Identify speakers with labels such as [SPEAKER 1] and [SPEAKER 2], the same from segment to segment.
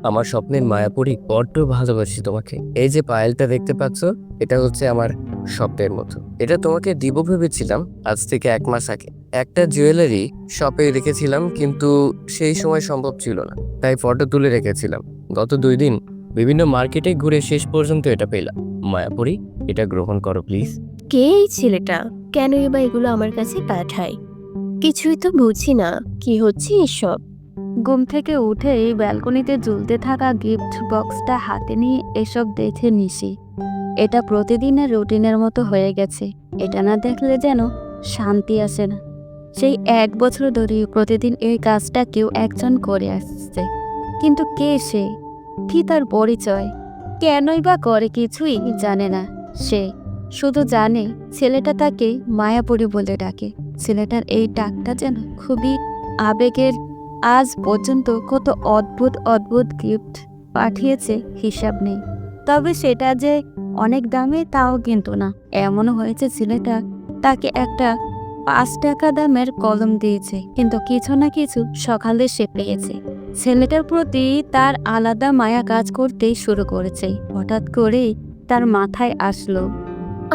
[SPEAKER 1] আমার স্বপ্নের মায়াপুরী বড্ড ভালোবাসি তোমাকে। এই যে পায়েলটা দেখতে পাচ্ছ, এটা হচ্ছে আমার স্বপ্নের মতো। এটা তোমাকে দিব ভেবেছিলাম আজ থেকে 1 মাস আগে। একটা জুয়েলারি শপে রেখেছিলাম, কিন্তু সেই সময় সম্ভব ছিল না, তাই ফটো তুলে রেখেছিলাম। গত 2 দিন বিভিন্ন মার্কেটে ঘুরে শেষ পর্যন্ত এটা পেলাম। মায়াপুরী, এটা গ্রহণ করো প্লিজ।
[SPEAKER 2] কে এই ছেলেটা? কেনই বা এগুলো আমার কাছে পাঠায়? কিছুই তো বুঝি না, কি হচ্ছে এসব?
[SPEAKER 3] ঘুম থেকে উঠেই ব্যালকনিতে ঝুলতে থাকা গিফট বক্সটা হাতে নিয়ে এসব দেখে নিশি। এটা প্রতিদিনের রুটিনের মতো হয়ে গেছে। এটা না দেখলে যেন শান্তি আসে না। সেই 1 বছর ধরে প্রতিদিন এই কাজটা কেউ একজন করে আসছে, কিন্তু কে সে? কি তার পরিচয়? কেনই বা করে কিছুই জানে না সে। শুধু জানে ছেলেটা তাকে মায়াপুরী বলে ডাকে। ছেলেটার এই ডাকটা যেন খুবই আবেগের। আজ পর্যন্ত কত অদ্ভুত অদ্ভুত গিফট পাঠিয়েছে হিসাব নেই। তবে সেটা যে অনেক দামে তাও কিন্তু না। এমনও হয়েছে ছেলেটা তাকে একটা 5 টাকা দামের কলম দিয়েছে, কিন্তু কিছু না কিছু সকালে সে পেয়েছে। ছেলেটার প্রতি তার আলাদা মায়া কাজ করতেই শুরু করেছে। হঠাৎ করেই তার মাথায় আসলো,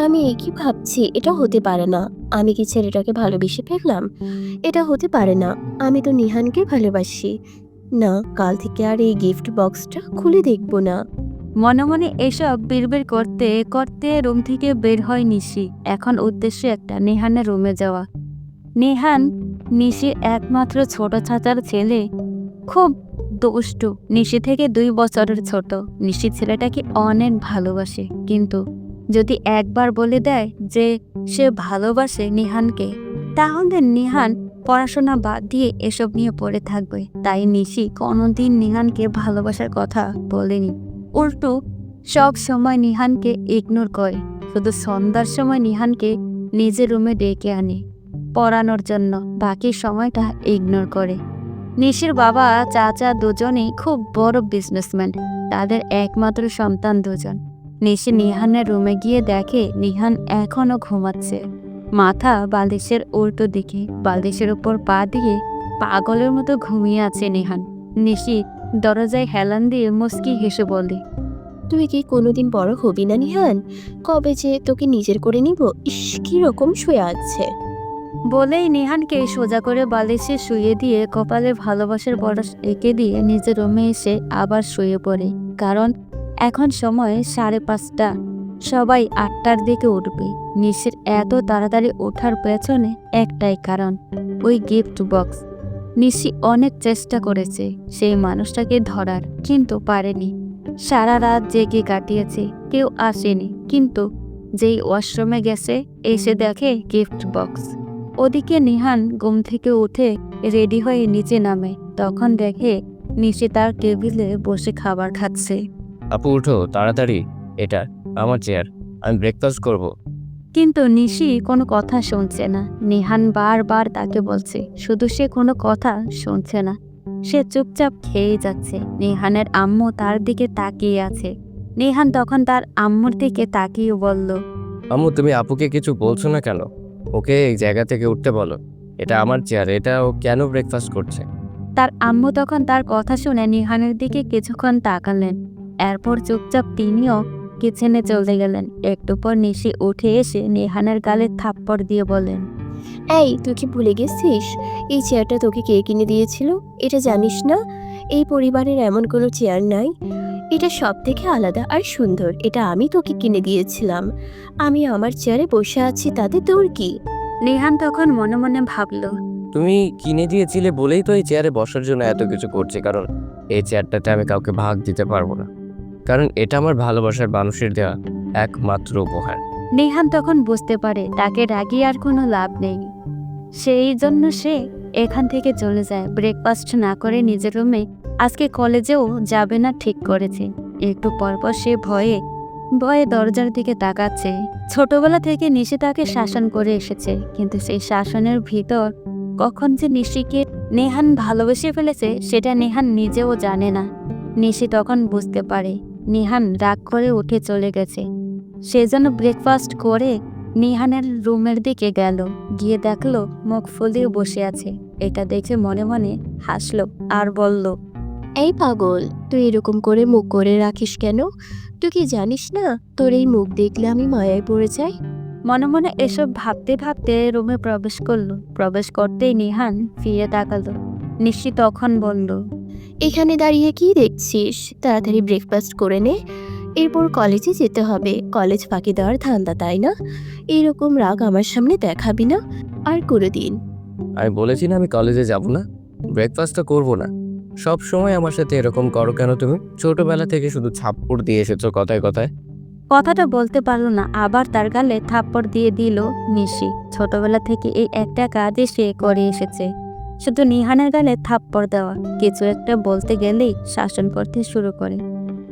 [SPEAKER 2] আমি একই ভাবছি, এটা হতে পারে না। আমি কি ছেলেটাকে ভালোবেসে ফেললাম? এটা হতে পারে না। আমি তো নিহানকে ভালোবাসি। না, কাল থেকে আর এই গিফট বক্সটা খুলে দেখব না।
[SPEAKER 3] মনে মনে এসব বিড়বিড় করতে করতে রুম থেকে বের হয় নিশি। এখন উদ্দেশ্য একটা, নেহানের রুমে যাওয়া। নেহান নিশির একমাত্র ছোট চাচার ছেলে, খুব দুষ্টু। নিশি থেকে 2 বছরের ছোট। নিশি ছেলেটাকে অনেক ভালোবাসে, কিন্তু যদি একবার বলে দেয় যে সে ভালোবাসে নিহানকে, তাহলে নিহান পড়াশোনা বাদ দিয়ে এসব নিয়ে পড়ে থাকবে। তাই নিশি কোনোদিন নিহানকে ভালোবাসার কথা বলেনি। উল্টো সব সময় নিহানকে ইগনোর করে। শুধু সন্ধ্যার সময় নিহানকে নিজের রুমে ডেকে আনে পড়ানোর জন্য, বাকি সময়টা ইগনোর করে। নিশির বাবা চাচা দুজনেই খুব বড় বিজনেসম্যান। তাদের একমাত্র সন্তান 2জন। নিশি নিহানের রুমে গিয়ে দেখে নিহান এখনো ঘুমাচ্ছে, মাথা বালিশের উল্টো দিকে। বালিশের উপর পা দিয়ে পাগলের মতো ঘুমিয়ে আছে নিহান। নিশি দরজায় হেলান দিয়ে মুচকি হেসে বলে,
[SPEAKER 2] তুই কি কোনোদিন বড় হবি না নিহান? কবে যে তোকে নিজের করে নিব? ইস, কি রকম শুয়ে আছে!
[SPEAKER 3] বলেই নিহানকে সোজা করে বালিশে শুয়ে দিয়ে কপালে ভালোবাসার বরস এঁকে দিয়ে নিজের রুমে এসে আবার শুয়ে পড়ে। কারণ এখন সময় 5:30। সবাই 8টার দিকে উঠবে। নিশির এত তাড়াতাড়ি ওঠার পেছনে একটাই কারণ, ওই গিফট বক্স। নিশি অনেক চেষ্টা করেছে সেই মানুষটাকে ধরার, কিন্তু পারেনি। সারা রাত জেগে কাটিয়েছে, কেউ আসেনি। কিন্তু যেই ওয়াশরুমে গেছে, এসে দেখে গিফট বক্স। ওদিকে নিহান ঘুম থেকে উঠে রেডি হয়ে নিচে নামে। তখন দেখে নিশি তার টেবিলে বসে খাবার খাচ্ছে।
[SPEAKER 1] আপু উঠো তাড়াতাড়ি, এটা আমার চেয়ার, আমি ব্রেকফাস্ট করব।
[SPEAKER 3] কিন্তু নিশি কোনো কথা শুনছে না। নিহান বারবার তাকে বলছে, শুধু সে কোনো কথা শুনছে না। সে চুপচাপ খেয়ে যাচ্ছে। নিহানের আম্মু তার দিকে তাকিয়ে আছে। নিহান তখন তার আম্মুর দিকে তাকিয়ে বলল,
[SPEAKER 1] আম্মু, তুমি আপুকে কিছু বলছো না কেন? ওকে এই জায়গা থেকে উঠতে বলো, এটা আমার চেয়ার, এটা ও কেন ব্রেকফাস্ট করছে?
[SPEAKER 3] তার আম্মু তখন তার কথা শুনে নিহানের দিকে কিছুক্ষণ তাকালেন। এরপর চুপচাপ তিনিও কিচেনে চলে গেলেন। একটু পর নিশি উঠে এসে নিহানের গালে থাপ্পড় দিয়ে বলেন,
[SPEAKER 2] এই, তুই কি ভুলে গেছিস এই চেয়ারটা তোকে কে কিনে দিয়েছিল? এটা জানিস না? এই পরিবারের এমন কোনো চেয়ার নাই। এটা সব থেকে আলাদা আর সুন্দর। এটা আমি তোকে কিনে দিয়েছিলাম। আমি আমার চেয়ারে বসে আছি, তাতে তোর কি?
[SPEAKER 3] নিহান তখন মনে মনে ভাবল,
[SPEAKER 1] তুমি কিনে দিয়েছিলে বলেই তো এই চেয়ারে বসার জন্য এত কিছু করছে, কারণ এই চেয়ারটাতে আমি কাউকে ভাগ দিতে পারবো না, কারণ এটা আমার ভালোবাসার মানুষের দেওয়া একমাত্র উপহার।
[SPEAKER 3] নিহান তখন বুঝতে পারে তাকে রাগিয়ে আর কোনো লাভ নেই। সেই জন্য সে এখান থেকে চলে যায়। ব্রেকফাস্ট না করে নিজের রুমে, আজকে কলেজেও যাবে না ঠিক করেছে। একটু পরপর সে ভয়ে ভয়ে দরজার দিকে তাকাচ্ছে। ছোটবেলা থেকে নিশি তাকে শাসন করে এসেছে, কিন্তু সেই শাসনের ভিতর কখন যে নিশিকে নেহান ভালোবেসে ফেলেছে সেটা নেহান নিজেও জানে না। নিশি তখন বুঝতে পারে নিহান রাগ করে উঠে চলে গেছে। সেজন্য ব্রেকফাস্ট করে নিহানের রুমের দিকে গেল। গিয়ে দেখলো মুখ ফুলিয়ে বসে আছে। এটা দেখে মনে মনে হাসলো আর বলল,
[SPEAKER 2] এই পাগল, তুই এরকম করে মুখ করে রাখিস কেন? তুই কি জানিস না তোর এই মুখ দেখলে আমি মায়ায় পড়ে যাই?
[SPEAKER 3] মনে মনে এসব ভাবতে ভাবতে রুমে প্রবেশ করলো। প্রবেশ করতেই নিহান ফিরে তাকালো। নিশি তখন বলল,
[SPEAKER 2] এখানে দাঁড়িয়ে কি দেখছিস? তাড়াতাড়ি ব্রেকফাস্ট করে নে, এরপর কলেজে যেতে হবে। কলেজ ফাঁকি দেওয়ার ধান্দা, তাই না? এরকম রাগ আমার সামনে দেখাবি না আর করে দিন।
[SPEAKER 1] আমি বলেছি না আমি কলেজে যাব না, ব্রেকফাস্টটা করবো না। সব সময় আমার সাথে এরকম করো কেন তুমি? ছোটবেলা থেকে শুধু ছাপ্পড় দিয়ে এসেছো কথায় কথায়।
[SPEAKER 3] কথাটা বলতে পারলো না, আবার তার গালে থাপ্পড় দিয়ে দিল নিশি। ছোটবেলা থেকে এই একটা কাজই সে করে এসেছে, শুধু নিহানের গালে থাপ্পড় দেওয়া। কিছু একটা বলতে গেলেই শাসন করতে শুরু করে।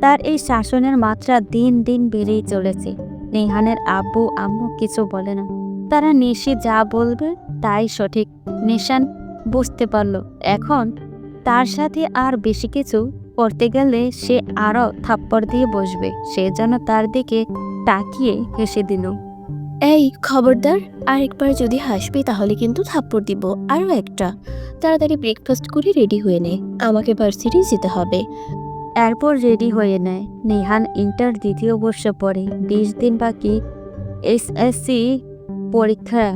[SPEAKER 3] তার এই শাসনের মাত্রা দিন দিন বেড়েই চলেছে। নিহানের আব্বু আম্মু কিছু বলে না, তারা নিশি যা বলবে তাই সঠিক। নিশান বুঝতে পারল এখন তার সাথে আর বেশি কিছু করতে গেলে সে আরও থাপ্পড় দিয়ে বসবে। সে যেন তার দিকে তাকিয়ে হেসে দিল।
[SPEAKER 2] এই খবরদার, আরেকবার যদি হাসবি তাহলে কিন্তু থাপ্পড় দিব, আরও একটা। তাড়াতাড়ি ব্রেকফাস্ট করে রেডি হয়ে নে, আমাকে ভার্সিটি যেতে হবে।
[SPEAKER 3] এরপর রেডি হয়ে নেয়। নিহান ইন্টার দ্বিতীয় বর্ষে পড়ে, 20 দিন বাকি এসএসসি পরীক্ষা।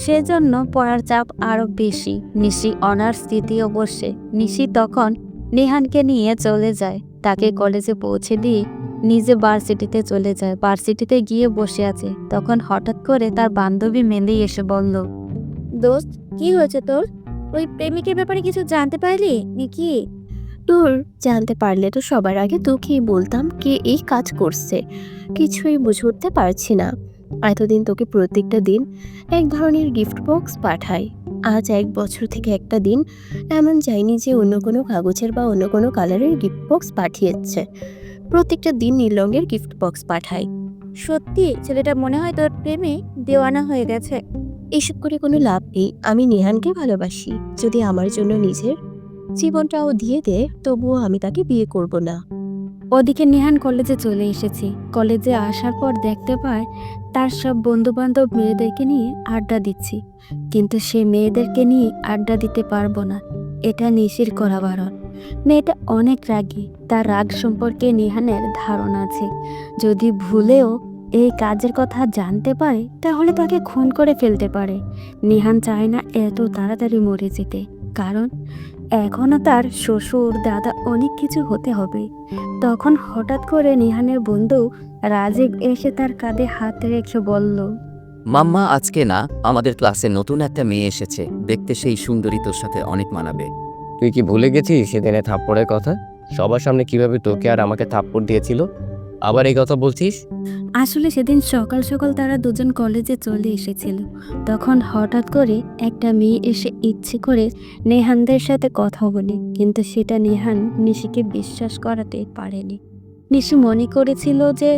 [SPEAKER 3] সেজন্য পড়ার চাপ আরও বেশি। নিশি অনার্স তৃতীয় বর্ষে। নিশি তখন নিহানকে নিয়ে চলে যায়, তাকে কলেজে পৌঁছে দিয়ে নিজে ভার্সিটিতে চলে যায়। ভার্সিটিতে গিয়ে বসে আছে, তখন হঠাৎ করে তার বান্ধবী মেলি এসে বলল,
[SPEAKER 4] দোস্ত, কি হয়েছে তোর? ওই প্রেমিকের ব্যাপারে কিছু জানতে পারলি নাকি?
[SPEAKER 2] তোর জানতে পারলে তো সবার আগে তোকেই বলতাম কে এই কাজ করছে। কিছুই বুঝে উঠতে পারছি না। এতদিন তোকে প্রত্যেকটা দিন এক ধরনের গিফট বক্স পাঠাই, আজ 1 বছর থেকে একটা দিন এমন যায়নি যে অন্য কোনো কাগজের বা অন্য কোনো কালারের গিফট বক্স পাঠিয়েছে। প্রত্যেকটা দিন নীল রঙের গিফট বক্স পাঠাই।
[SPEAKER 4] সত্যি ছেলেটা মনে হয় তোর প্রেমে দেওয়ানা হয়ে গেছে।
[SPEAKER 2] এসব করে কোনো লাভ নেই। আমি নিহানকে ভালোবাসি, যদি আমার জন্য নিজের জীবনটাও দিয়ে দে তবুও আমি তাকে বিয়ে করব না।
[SPEAKER 3] ওদিকে নিহান কলেজে চলে এসেছে। কলেজে আসার পর দেখতে পায় তার সব বন্ধুবান্ধব মেয়েদেরকে নিয়ে আড্ডা দিচ্ছে, কিন্তু সে মেয়েদেরকে নিয়ে আড্ডা দিতে পারবো না, এটা নিশির করা বারণ। মেয়েটা অনেক রাগী। তার রাগ সম্পর্কে নিহানের ধারণা আছে, যদি ভুলেও এই কাজের কথা জানতে পারে তাহলে তাকে খুন করে ফেলতে পারে। নিহান চায় না এত তাড়াতাড়ি মরে যেতে, কারণ এখনও তার শ্বশুর দাদা অনেক কিছু হতে হবে। তখন হঠাৎ করে নিহানের বন্ধু রাজীব এসে তার কাঁধে হাত রেখে বলল,
[SPEAKER 5] মাম্মা, আজকে না, আমাদের ক্লাসে নতুন একটা মেয়ে এসেছে, দেখতে সেই সুন্দরী, তোর সাথে অনেক মানাবে।
[SPEAKER 1] তুই কি ভুলে গেছিস সেদিনে থাপ্পড়ের কথা? সবার সামনে কিভাবে তোকে আর আমাকে থাপ্পড় দিয়েছিল, আবার এই কথা বলছিস?
[SPEAKER 3] আসলে সেদিন সকাল সকাল তারা দুজন কলেজে চলে এসেছিল। তখন হঠাৎ করে একটা মেয়ে এসে ইচ্ছে করে নেহানদের সাথে কথা বলে, কিন্তু সেটা নেহান নিশিকে বিশ্বাস করাতে পারেনি। নিশি মনে করেছিল যে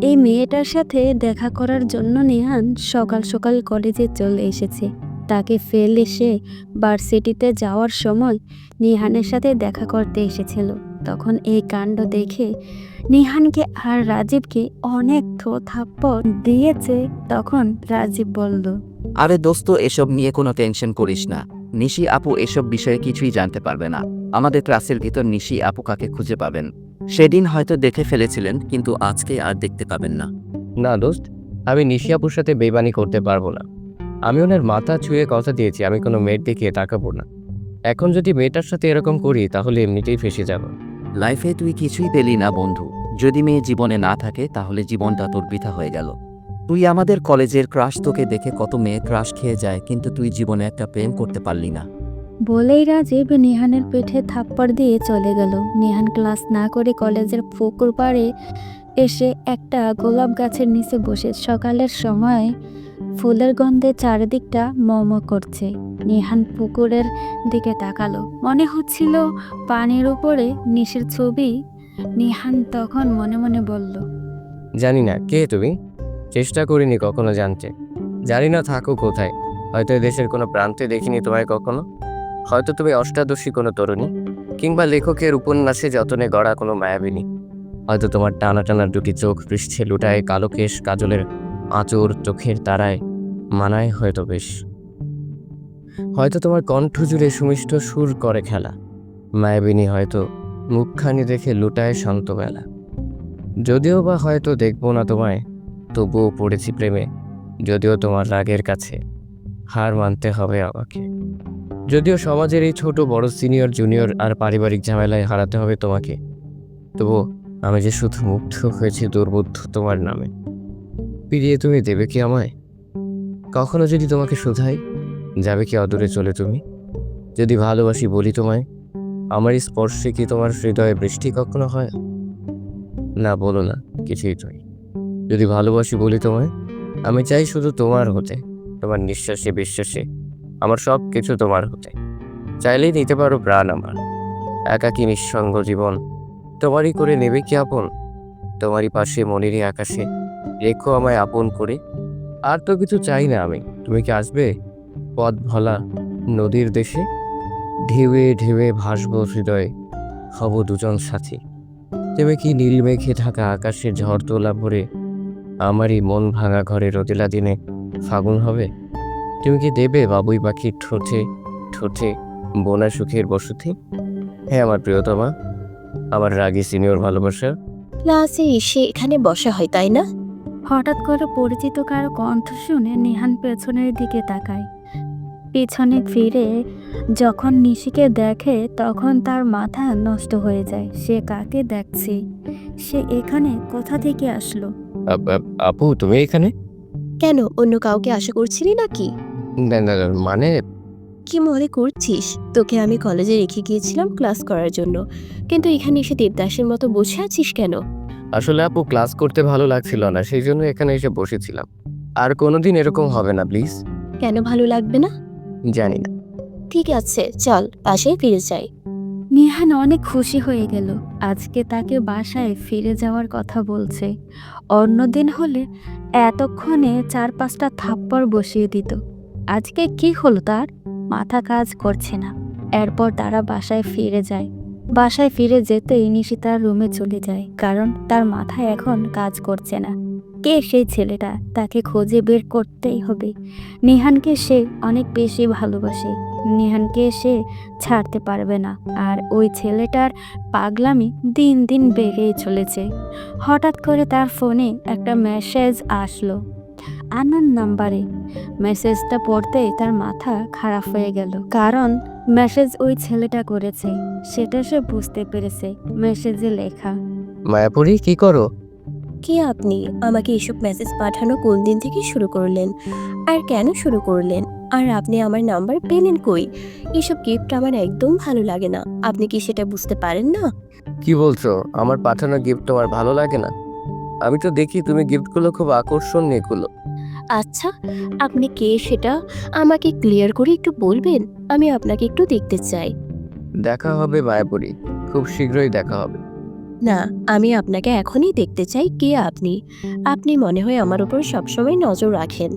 [SPEAKER 3] এই মেয়েটার সাথে দেখা করার জন্য নেহান সকাল সকাল কলেজে চলে এসেছে। তাকে ফেলে সে ভার্সিটিতে যাওয়ার সময় নিহানের সাথে দেখা করতে এসেছিল। তখন এই কাণ্ড দেখে নিহানকে আর রাজীবকে অনেক থাপ্পড় দিয়েছে। তখন রাজীব বলল,
[SPEAKER 5] আরে দোস্ত, এসব নিয়ে কোনো টেনশন করিস না। নিশি আপু এসব বিষয়ে কিছুই জানতে পারবে না। আমাদের ক্লাসের ভিতর নিশি আপু কাকে খুঁজে পাবেন। সেদিন হয়তো দেখে ফেলেছিলেন, কিন্তু আজকে আর দেখতে পাবেন না।
[SPEAKER 1] না দোস্ত, আমি নিশি আপুর সাথে বেইমানি করতে পারবো না। আমি ওনার মাথা ছুঁয়ে কথা দিয়েছি আমি কোনো মেয়ের দিকে তাকাবো না। এখন যদি মেয়েটার সাথে এরকম করি তাহলে এমনিতেই ফেসে যাব।
[SPEAKER 5] লাইফে তুই কিছুই পেলি না বন্ধু। যদি মেয়ে জীবনে না থাকে তাহলে জীবনটা তোর বৃথা হয়ে গেল। তুই আমাদের কলেজের ক্রাশ, তোকে দেখে কত মেয়ে ক্রাশ খেয়ে যায়, কিন্তু তুই জীবনে একটা প্রেম করতে পারলি না।
[SPEAKER 3] বলেই রাজীব নিহানের পেটে থাপ্পড় দিয়ে চলে গেল। নিহান ক্লাস না করে কলেজের পুকুর পাড়ে এসে একটা গোলাপ গাছের নিচে বসে সকালের সময় ফুলের গন্ধে চারিদিকটা মম করছে। নিহান পুকুরের দিকে তাকালো, মনে হচ্ছিল পানির উপরে নিশির ছবি। নিহান তখন মনে মনে বলল,
[SPEAKER 1] জানি না কে তুমি, চেষ্টা করিনি কখনো জানতে। জানি না থাকো কোথায়, হয়তো এই দেশের কোনো প্রান্তে দেখিনি তোমায় কখনো। হয়তো তুমি অষ্টাদশী কোনো তরুণী, কিংবা লেখকের উপন্যাসে যতনে গড়া কোনো মায়াবিনী। হয়তো তোমার টানা টানা দুটি চোখ পৃষ্ঠে লুটায় কালো কেশ, কাজলের আঁচড় চোখের তারায় মানায় হয়তো বেশ। হয়তো তোমার কণ্ঠ জুড়ে সুমিষ্ট সুর করে খেলা, মায়াবিনী হয়তো মুখখানি দেখে লুটায় শান্ত বেলা। যদিও বা হয়তো দেখবো না তোমায়, তবুও পড়েছি প্রেমে, যদিও তোমার রাগের কাছে হার মানতে হবে আমাকে। যদিও সমাজের এই ছোট বড় সিনিয়র জুনিয়র আর পারিবারিক ঝামেলায় হারাতে হবে তোমাকে, তবুও আমি যে শুধু মুগ্ধ হয়েছি দুর্বোধ্য তোমার নামে। ফিরিয়ে তুমি দেবে কি আমায়? কখনো যদি তোমাকে শুধাই, যাবে কি অদূরে চলে তুমি? যদি ভালোবাসি বলি তোমায়, আমার এই স্পর্শে কি তোমার হৃদয়ে বৃষ্টি কখনো হয়? না, বলো না কিছুই তুই। যদি ভালোবাসি বলি তোমায়, আমি চাই শুধু তোমার হতে, তোমার নিঃশ্বাসে বিশ্বাসে আমার সব কিছু তোমার হতে। চাইলেই নিতে পারো প্রাণ আমার, একাকী নিঃসঙ্গ জীবন তোমারই করে নেবে কি আপন? তোমারই পাশে মনেরই আকাশে রেখো আমায় আপন করে। আর তো কিছু চাই না আমি, তুমি কি আসবে পথ ভোলা নদীর দেশে? ঢেউয়ে ঢেউয়ে ভাসবো হৃদয়ে, হব দুজন সাথী। তুমি কি নীল মেঘে ঢাকা আকাশে ঝড় তোলা ভরে আমারই মন ভাঙা ঘরে রোদেলা দিনে ফাগুন হবে? তুমি কি দেবে বাবুই পাখির ঠোঁটে ঠোঁটে বোনা সুখের বসতি? হ্যাঁ আমার প্রিয়তমা, আমার রাগী সিনিয়র ভালোবাসা।
[SPEAKER 2] ক্লাসে এসে এখানে বসা হয় তাই না?
[SPEAKER 3] হঠাৎ করে পরিচিত কারো কণ্ঠ শুনে নিহান পেছনের দিকে তাকায়। পিছনে ফিরে যখন নিশিকে দেখে তখন তার মাথা নষ্ট হয়ে যায়। সে কাকে দেখছে? সে এখানে কোথা থেকে আসলো?
[SPEAKER 1] আপু তুমি এখানে?
[SPEAKER 2] কেন, অন্য কাউকে আশা করছিলি নাকি?
[SPEAKER 1] না না না, মানে
[SPEAKER 2] কি মনে করছিস? তোকে আমি কলেজে রেখে গিয়েছিলাম ক্লাস করার জন্য, কিন্তু এখানে এসে দেবদাসের মতো বসে আছিস কেন?
[SPEAKER 1] আসলে আপু ক্লাস করতে ভালো লাগছিল না, সেই জন্য এখানে এসে বসেছিলাম। আর কোনোদিন এরকম হবে না প্লিজ।
[SPEAKER 2] কেন ভালো লাগবে না?
[SPEAKER 1] জানি না।
[SPEAKER 2] ঠিক আছে, চল বাসায় ফিরে যাই।
[SPEAKER 3] নিহান অনেক খুশি হয়ে গেল। আজকে তাকে বাসায় ফিরে যাওয়ার কথা বলছে। অন্যদিন হলে এতক্ষণে 4-5টা থাপ্পড় বসিয়ে দিত। আজকে কি হলো তার? মাথা কাজ করছে না। এরপর তারা বাসায় ফিরে যায়। বাসায় ফিরে যেতেই নিশি তার রুমে চলে যায়, কারণ তার মাথায় এখন কাজ করছে না। কে সেই ছেলেটা? তাকে খুঁজে বের করতেই হবে। নিহানকে সে অনেক বেশি ভালোবাসে। নিহানকে সে ছাড়তে পারবে না। আর ওই ছেলেটার পাগলামি দিন দিন বেড়েই চলেছে। হঠাৎ করে তার ফোনে একটা মেসেজ আসলো আননোন নাম্বারে। মেসেজটা পড়তেই তার মাথা খারাপ হয়ে গেল, কারণ মেসেজ ওই ছেলেটা করেছে। সেটা সে বুঝতে পেরেছে। মেসেজে লেখা,
[SPEAKER 1] মায়াপুরি কি করো?
[SPEAKER 2] কে আপনি? আমাকে এসব মেসেজ পাঠানো কোন দিন থেকে শুরু করলেন? আর কেন শুরু করলেন? আর আপনি আমার নাম্বার পেলেন কই? এসব গিফট আমার একদম ভালো লাগে না। আপনি কি সেটা বুঝতে পারেন না?
[SPEAKER 1] কি বলছো? আমার পাঠানো গিফট তোমার ভালো লাগে না? আমি তো দেখি তুমি গিফটগুলো খুব আকর্ষণীয় গুলো।
[SPEAKER 2] আচ্ছা, আপনি কে সেটা আমাকে ক্লিয়ার করে একটু বলবেন? আমি আপনাকে একটু দেখতে চাই।
[SPEAKER 1] দেখা হবে মায়াপুরি, খুব শীঘ্রই দেখা হবে।
[SPEAKER 2] না, আমি আপনাকে এখনই দেখতে চাই। কে আপনি? আপনি মনে হয় আমার উপর সবসময় নজর রাখেন।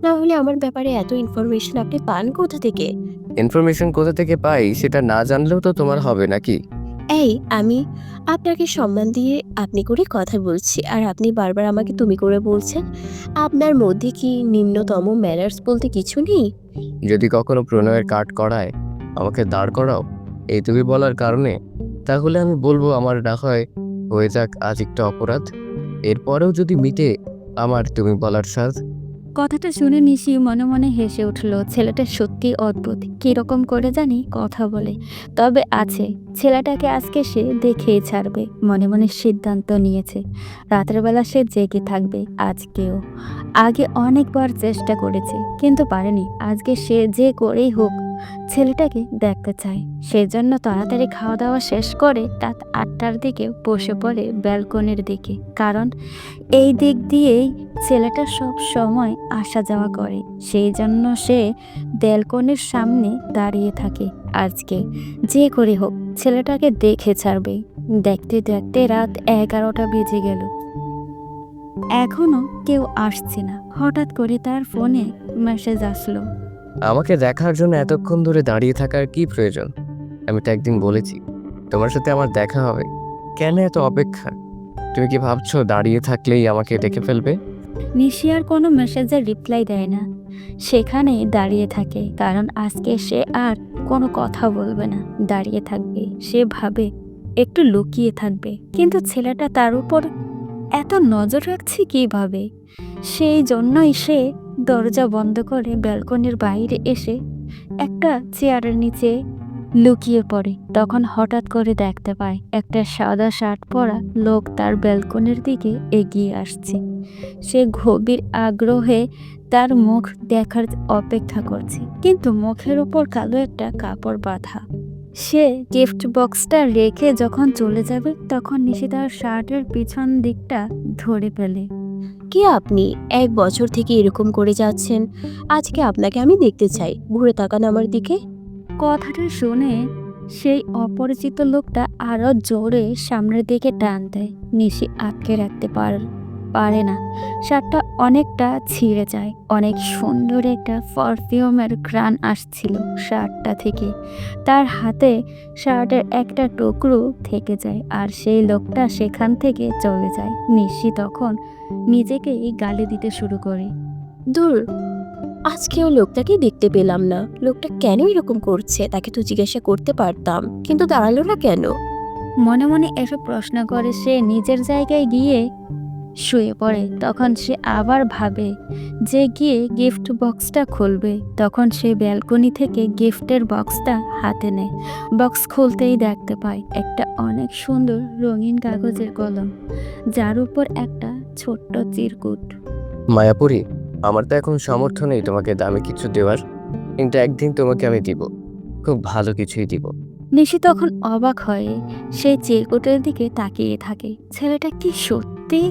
[SPEAKER 2] না হলে আমার ব্যাপারে এত ইনফরমেশন আপনি পান কোথা থেকে?
[SPEAKER 1] ইনফরমেশন কোথা থেকে পাই সেটা না জানলেও তো তোমার হবে নাকি?
[SPEAKER 2] এই, আমি আপনাকে সম্মান দিয়ে আপনি করে কথা বলছি, আর আপনি বারবার আমাকে তুমি করে বলছেন। আপনার মধ্যে কি নিম্নতম ম্যানার্স বলতে কিছু নেই?
[SPEAKER 1] যদি কখনো প্রণয়ের কার্ড করায় আমাকে দাঁড় করাও এই তুমি বলার কারণে, তাহলে আমি বলবো আমার না হয় হয়ে যাক আজ একটা অপরাধ, এরপরেও যদি মিটে আমার তুমি বলার সাজ।
[SPEAKER 3] কথাটা শুনে নিশি মনে মনে হেসে উঠল। ছেলেটা সত্যি অদ্ভুত, কিরকম করে জানি কথা বলে। তবে আছে, ছেলেটাকে আজকে সে দেখেই ছাড়বে। মনে মনে সিদ্ধান্ত নিয়েছে রাতের বেলা সে জেগে থাকবে আজকেও। আগে অনেকবার চেষ্টা করেছে কিন্তু পারেনি। আজকে সে যে করেই হোক ছেলেটাকে দেখতে চায়। সেজন্য তাড়াতাড়ি খাওয়া দাওয়া শেষ করে রাত 8টার দিকে বসে পড়ে ব্যালকনির দিকে, কারণ এই দিক দিয়েই ছেলেটা সব সময় আসা যাওয়া করে। সেই জন্য সে ব্যালকনির সামনে দাঁড়িয়ে থাকে। আজকে যে করে হোক ছেলেটাকে দেখে ছাড়বে। দেখতে দেখতে রাত 11টা বেজে গেল, এখনো কেউ আসছে না। হঠাৎ করে তার ফোনে মেসেজ আসলো,
[SPEAKER 1] আমাকে দেখার জন্য এতক্ষণ ধরে দাঁড়িয়ে থাকার কি প্রয়োজন? আমি তো একদিন বলেছি তোমার সাথে আমার দেখা হবে, কেন এত অপেক্ষা? তুমি কি ভাবছো দাঁড়িয়ে থাকলেই আমাকে দেখে ফেলবে?
[SPEAKER 3] নিশি আর কোনো মেসেজের রিপ্লাই দেয় না। সেখানেই দাঁড়িয়ে থাকে, কারণ আজকে সে আর কোনো কথা বলবে না, দাঁড়িয়ে থাকবে। সে ভাবে একটু লুকিয়ে থাকবে, কিন্তু ছেলেটা তার উপর এত নজর রাখছে কিভাবে। সেই জন্যই সে দরজা বন্ধ করে ব্যালকনির বাইরে এসে একটা চেয়ারের নিচে লুকিয়ে পড়ে। তখন হঠাৎ করে দেখতে পায় একটা সাদা শার্ট পরা লোক তার ব্যালকনির দিকে এগিয়ে আসছে। সে গভীর আগ্রহে তার মুখ দেখার অপেক্ষা করছে, কিন্তু মুখের উপর কালো একটা কাপড় বাঁধা। সে গিফট বক্সটা রেখে যখন চলে যাবে, তখন নিশি তার শার্টের পিছন দিকটা ধরে ফেলে।
[SPEAKER 2] কি আপনি 1 বছর থেকে এরকম করে যাচ্ছেন? আজকে আপনাকে আমি দেখতে চাই। ঘুরে তাকান আমার দিকে।
[SPEAKER 3] কথাটা শুনে সেই অপরিচিত লোকটা আরো জোরে সামনের দিকে টান দেয়। নিশি আটকে রাখতে পারে না। শার্টটা অনেকটা ছিঁড়ে যায়। অনেক সুন্দর একটা পারফিউমের ঘ্রাণ আসছিল শার্টটা থেকে। তার হাতে শার্টের একটা টুকরো থেকে যায়, আর সেই লোকটা সেখান থেকে চলে যায়। নিশি তখন নিজেকেই গালি দিতে শুরু করে।
[SPEAKER 2] দূর, আজকেও লোকটাকে দেখতে পেলাম না। লোকটা কেন এরকম করছে? তাকে তো জিজ্ঞাসা করতে পারতাম, কিন্তু দাঁড়ালো না কেন?
[SPEAKER 3] মনে মনে এসব প্রশ্ন করে সে নিজের জায়গায় গিয়ে শুয়ে পড়ে। তখন সে আবার ভাবে যে গিয়ে গিফট বক্সটা খুলবে। তখন সে ব্যালকনি থেকে গিফটের বক্সটা হাতে নেয়। বক্স খুলতেই দেখতে পায় একটা অনেক সুন্দর রঙিন কাগজের কলম, যার উপর একটা ছোট্ট চিরকুট।
[SPEAKER 1] মায়াপুরী, আমার তো এখন সামর্থ্য নেই তোমাকে দামি কিছু দেওয়ার, কিন্তু একদিন তোমাকে আমি দিব, খুব ভালো কিছুই দিব।
[SPEAKER 3] নিশি তখন অবাক হয়ে সেই চিরকুটের দিকে তাকিয়ে থাকে। ছেলেটা কি সত্যি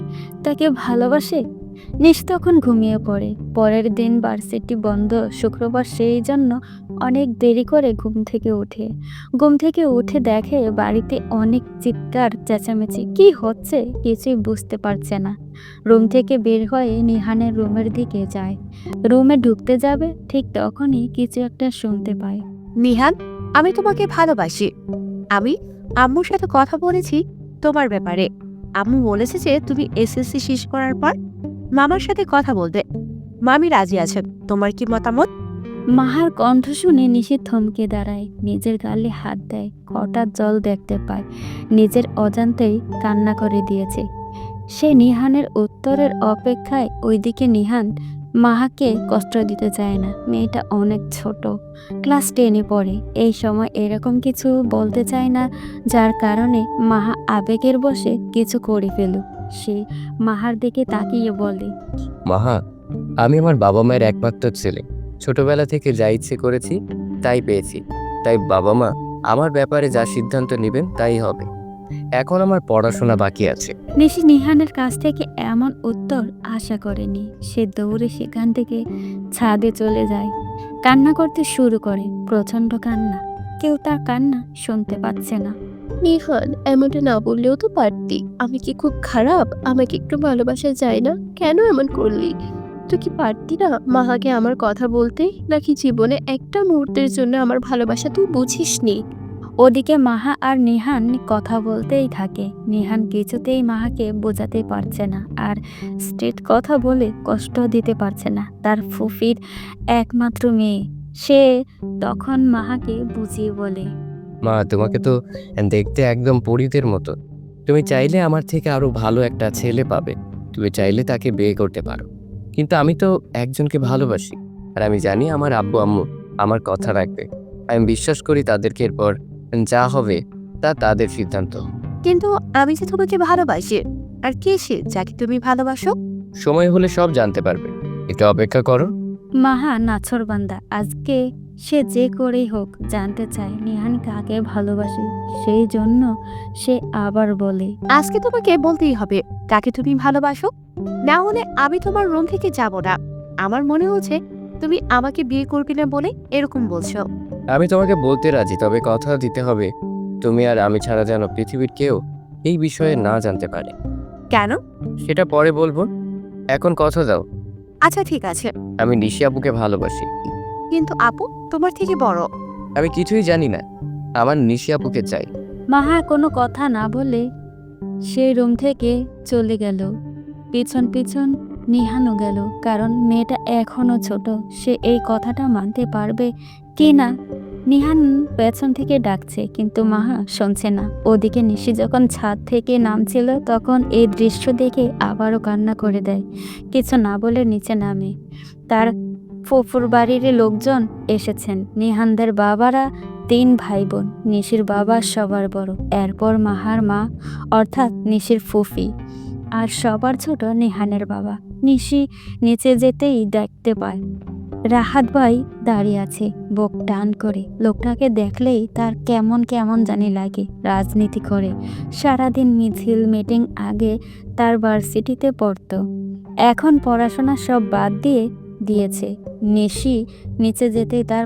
[SPEAKER 3] তাকে ভালোবাসে? নিশি তখন ঘুমিয়ে পড়ে। পরের দিন ভার্সিটি বন্ধ, শুক্রবার, সেই জন্য অনেক দেরি করে ঘুম থেকে উঠে দেখে বাড়িতে অনেক চিৎকার চেঁচামেচি। কি হচ্ছে কিছুই বুঝতে পারছে না। রুম থেকে বের হয়ে নিহানের রুমের দিকে যায়। রুমে ঢুকতে যাবে, ঠিক তখনই কিছু একটা শুনতে পায়।
[SPEAKER 6] নিহান, আমি তোমাকে ভালোবাসি। আমি আম্মুর সাথে কথা বলেছি তোমার ব্যাপারে। আম্মু বলেছে যে তুমি এসএসসি শেষ করার পর মামার সাথে কথা বলবে। মামি রাজি আছেন। তোমার কি মতামত?
[SPEAKER 3] মাহার কণ্ঠ শুনে নিশি থমকে দাঁড়ায়, নিজের গালে হাত দেয়। হঠাৎ জল দেখতে পায়, নিজের অজান্তেই কান্না করে দিয়েছে। সে নিহানের উত্তরের অপেক্ষায়। ওইদিকে নিহান মাহাকে কষ্ট দিতে চায় না। মেয়েটা অনেক ছোট, ক্লাস 10-এ পড়ে। এই সময় এরকম কিছু বলতে চায় না, যার কারণে মাহা আবেগের বশে কিছু করে ফেলুক। সে মাহার দিকে তাকিয়ে বলে,
[SPEAKER 1] মাহা, আমি আমার বাবা মায়ের একমাত্র ছেলে। ছোটবেলা থেকে যা ইচ্ছে করেছি তাই পেয়েছি, তাই বাবা মা আমার ব্যাপারে যা সিদ্ধান্ত নেবেন তাই হবে। এখন আমার পড়াশোনা বাকি আছে।
[SPEAKER 3] নিশি নিহানের কাছ থেকে এমন উত্তর আশা করেনি। সে দৌড়ে সেখান থেকে ছাদে চলে যায়। কান্না করতে শুরু করে, প্রচণ্ড কান্না। কেউ তার কান্না শুনতে পাচ্ছে না।
[SPEAKER 2] নিহান, এমনটা না বললেও তো পারতি। আমি কি খুব খারাপ? আমাকে একটু ভালোবাসা যায় না? কেন এমন করলি? তুই কি পারতি না মাহাকে আমার কথা বলতে? নাকি জীবনে একটা মুহূর্তের জন্য আমার ভালোবাসা তুই বুঝিসনি?
[SPEAKER 3] ওদিকে মাহা আর নিহান কথা বলতেই থাকে। নিহান কিছুতেই মাহাকে বোঝাতে পারছে না, আর স্ট্রেট কথা বলে কষ্ট দিতে পারছে না। তার ফুফির একমাত্র মেয়ে। সে তখন মাহাকে বুঝিয়ে বলে,
[SPEAKER 1] মা, তোমাকে তো দেখতে একদম পরীদের মতো। তুমি চাইলে আমার থেকে আরো ভালো একটা ছেলে পাবে। তুমি চাইলে তাকে বিয়ে করতে পারো। কিন্তু আমি তো একজনকে ভালোবাসি, আর আমি জানি আমার আব্বু আম্মু আমার কথা রাখবে। আমি বিশ্বাস করি তাদেরকে। এরপর যা হবে তা তাদের সিদ্ধান্ত।
[SPEAKER 6] কিন্তু আমি যে তোমাকে ভালোবাসি। আর কে সে যাকে তুমি ভালোবাসো?
[SPEAKER 1] সময় হলে সব জানতে পারবে, একটু অপেক্ষা করো।
[SPEAKER 3] মাহা নাছরবান্দা। আজকে সে যে করেই হোক জানতে চায় নিহান কাকে ভালোবাসে। সেই জন্য সে আবার বলে,
[SPEAKER 6] আজকে তোমাকে বলতেই হবে কাকে তুমি ভালোবাসো। না হলে আমি তোমার রুম থেকে যাব না। আমার মনে হচ্ছে তুমি আমাকে বিয়ে করবে না বলে এরকম বলছো।
[SPEAKER 1] আমি তোমাকে বলতে রাজি, তবে কথা দিতে হবে তুমি আর আমি ছাড়া যেন পৃথিবীর কেউ এই বিষয়ে না জানতে পারে।
[SPEAKER 6] কেন?
[SPEAKER 1] সেটা পরে বলবো, এখন কথা দাও।
[SPEAKER 6] আচ্ছা ঠিক আছে,
[SPEAKER 1] আমি নিশি আপুকে ভালোবাসি।
[SPEAKER 6] কিন্তু আপু তোমার থেকে বড়।
[SPEAKER 1] আমি কিছুই জানি না, আমার নিশি আপুকে চাই।
[SPEAKER 3] মাহা কোনো কথা না বলে সে রুম থেকে চলে গেল। পিছন পিছন নিহানও গেল, কারণ মেয়েটা এখনো ছোট, সে এই কথাটা মানতে পারবে কি না। নিহান পেছন থেকে ডাকছে, কিন্তু মাহা শুনছে না। ওদিকে নিশি যখন ছাদ থেকে নামছিল তখন এই দৃশ্য দেখে আবারও কান্না করে দেয়। কিছু না বলে নিচে নামে। তার ফুফুর বাড়ির লোকজন এসেছেন। নিহানদের বাবারা 3 ভাই বোন। নিশির বাবা সবার বড়, এরপর মাহার মা অর্থাৎ নিশির ফুফি, আর সবার ছোট নিহানের বাবা। নিশি নিচে যেতেই দেখতে পায় রাহাত ভাই দাঁড়িয়ে আছে বুক টান করে। লোকটাকে দেখলেই তার কেমন কেমন জানি লাগে। রাজনীতি করে, সারাদিন মিছিল মিটিং, আগে তার ভার্সিটিতে পড়তো, এখন পড়াশোনা সব বাদ দিয়েছে। নিশি নিচে যেতেই তার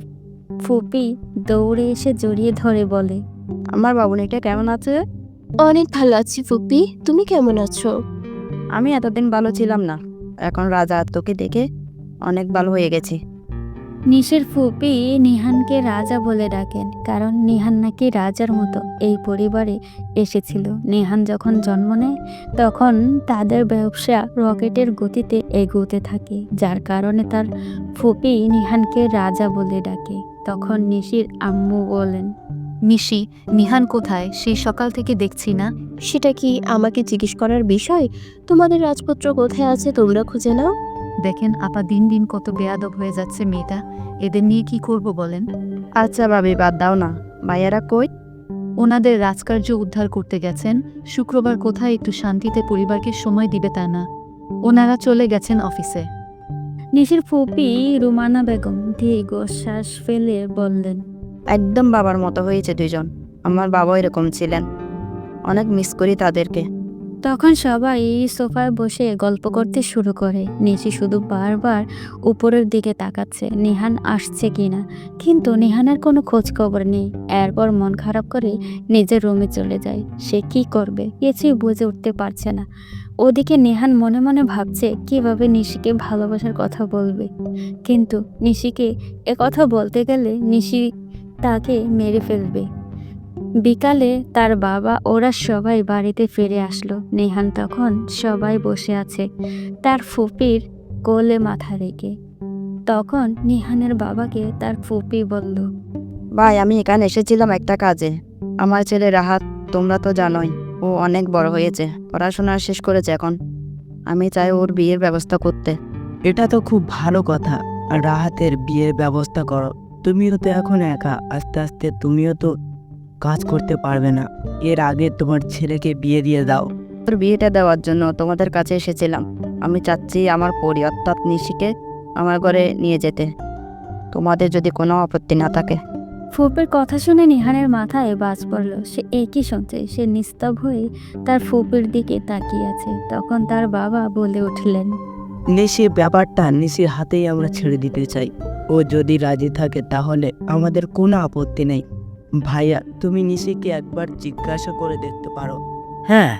[SPEAKER 3] ফুপি দৌড়ে এসে জড়িয়ে ধরে বলে,
[SPEAKER 6] আমার বাবুনিটা কেমন আছে?
[SPEAKER 2] অনেক ভালো আছি ফুপি, তুমি কেমন আছো?
[SPEAKER 6] আমি এতদিন ভালো ছিলাম না, এখন রাজা তোকে দেখে অনেক ভালো হয়ে গেছি।
[SPEAKER 3] নিশির ফুপি নিহানকে রাজা বলে ডাকেন, কারণ নিহান নাকি রাজার মতো এই পরিবারে এসেছিল। নিহান যখন জন্ম নেয় তখন তাদের ব্যবসা রকেটের গতিতে এগোতে থাকে, যার কারণে তার ফুপি নিহানকে রাজা বলে ডাকে। তখন নিশির আম্মু বলেন,
[SPEAKER 7] নিশি, নিহান কোথায়? সেই সকাল থেকে দেখছি না।
[SPEAKER 2] সেটা কি আমাকে জিজ্ঞেস করার বিষয়? তোমাদের রাজপুত্র কোথায় আছে তোমরা খুঁজে নাও।
[SPEAKER 7] দেখেন আপা, দিন দিন কত বেয়াদব হয়ে যাচ্ছে মেয়েটা। এদের নিয়ে কি করব বলেন?
[SPEAKER 6] আচ্ছা ভাবি, বাদ দাও না। ভাইয়ারা কই?
[SPEAKER 7] ওনাদের রাজকার্য উদ্ধার করতে গেছেন। শুক্রবার কোথায় একটু শান্তিতে পরিবারকে সময় দিবে তা না, ওনারা চলে গেছেন অফিসে।
[SPEAKER 3] নিশির ফুপি রুমানা বেগম দীর্ঘশ্বাস ফেলে বললেন,
[SPEAKER 6] একদম বাবার মতো হয়েছে দুইজন। আমার বাবা এরকম ছিলেন, অনেক মিস করি তাদেরকে।
[SPEAKER 3] তখন সবাই সোফায় বসে গল্প করতে শুরু করে। নিশি শুধু বারবার উপরের দিকে তাকাচ্ছে নিহান আসছে কিনা, কিন্তু নিহানের কোনো খোঁজ খবর নেই। এরপর মন খারাপ করে নিজের রুমে চলে যায়। সে কি করবে কিছুই বুঝে উঠতে পারছে না। ওদিকে নিহান মনে মনে ভাবছে কিভাবে নিশিকে ভালোবাসার কথা বলবে, কিন্তু নিশিকে কথা বলতে গেলে নিশি তাকে মেরে ফেলবে। বিকালে তার বাবা ওরা সবাই বাড়িতে ফিরে আসলো। নিহান তখন সবাই বসে আছে তার ফুপির কোলে মাথা রেখে। তখন নিহানের বাবাকে তার ফুপি বলল,
[SPEAKER 6] ভাই, আমি এখানে এসেছিলাম একটা কাজে। আমার ছেলে রাহাত, তোমরা তো জানোই, ও অনেক বড় হয়েছে, পড়াশোনা শেষ করেছে এখন। আমি চাই ওর বিয়ের ব্যবস্থা করতে।
[SPEAKER 8] এটা তো খুব ভালো কথা। আর রাহাতের বিয়ের ব্যবস্থা করো। তুমিও তো এখন একা, আস্তে আস্তে তুমিও তো কাজ করতে পারবে না। এর আগে তোমার ছেলেকে বিয়ে দিয়ে দাও।
[SPEAKER 6] ওর বিয়েটা দেওয়ার জন্য তোমাদের কাছে এসেছিলাম। আমি চাচ্ছি আমার পরি অর্থাৎ নিশিকে আমার ঘরে নিয়ে যেতে, তোমাদের যদি কোনো আপত্তি না থাকে।
[SPEAKER 3] ফুপির কথা শুনে নিহানের মাথায় বাজ পড়ল। সে একই শুনছে। সে নিস্তব্ধ হয়ে তার ফুপির দিকে তাকিয়ে আছে। তখন তার বাবা বলে উঠলেন,
[SPEAKER 8] নিশির ব্যাপারটা নিশির হাতেই আমরা ছেড়ে দিতে চাই। ও যদি রাজি থাকে তাহলে আমাদের কোনো আপত্তি নেই। ভাইয়া, তুমি নিশিকে একবার জিজ্ঞাসা করে দেখতে পারো।
[SPEAKER 9] হ্যাঁ,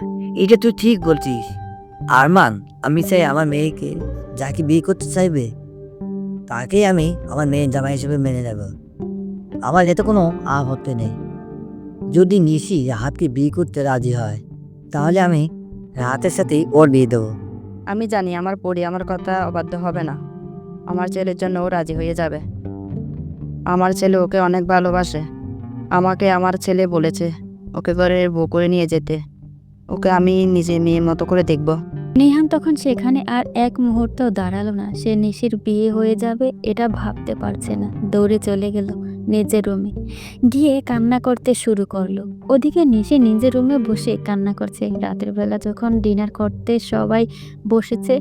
[SPEAKER 9] এটা তুই ঠিক বলছিস আরমান। আমি চাই আমার মেয়েকে যাকে বিয়ে করতে চাইবে তাকেই আমি আমার মেয়ের জামাই হিসেবে মেনে নেব। আমার এতে কোনো আপত্তি নেই। যদি নিশি রাহাতকে বিয়ে করতে রাজি হয় তাহলে আমি রাহাতের সাথেই ওর বিয়ে দেবো।
[SPEAKER 6] আমি জানি আমার পরি আমার কথা অবাধ্য হবে না। আমার ছেলের জন্য ও রাজি হয়ে যাবে। আমার ছেলে ওকে অনেক ভালোবাসে। আমাকে আমার ছেলে বলেছে ওকে ঘরে বউ করে নিয়ে যেতে। ওকে আমি নিজে মেয়ের মতো করে দেখব।
[SPEAKER 3] নিহান তখন সেখানে আর এক মুহূর্ত দাঁড়ালো না। সে নিশির বিয়ে হয়ে যাবে এটা ভাবতে পারছে না। দৌড়ে চলে গেল নিজের রুমে, গিয়ে কান্না করতে শুরু করলো। ওদিকে নিশি নিজের রুমে বসে কান্না করছে। রাতের বেলা যখন ডিনার করতে সবাই বসেছে,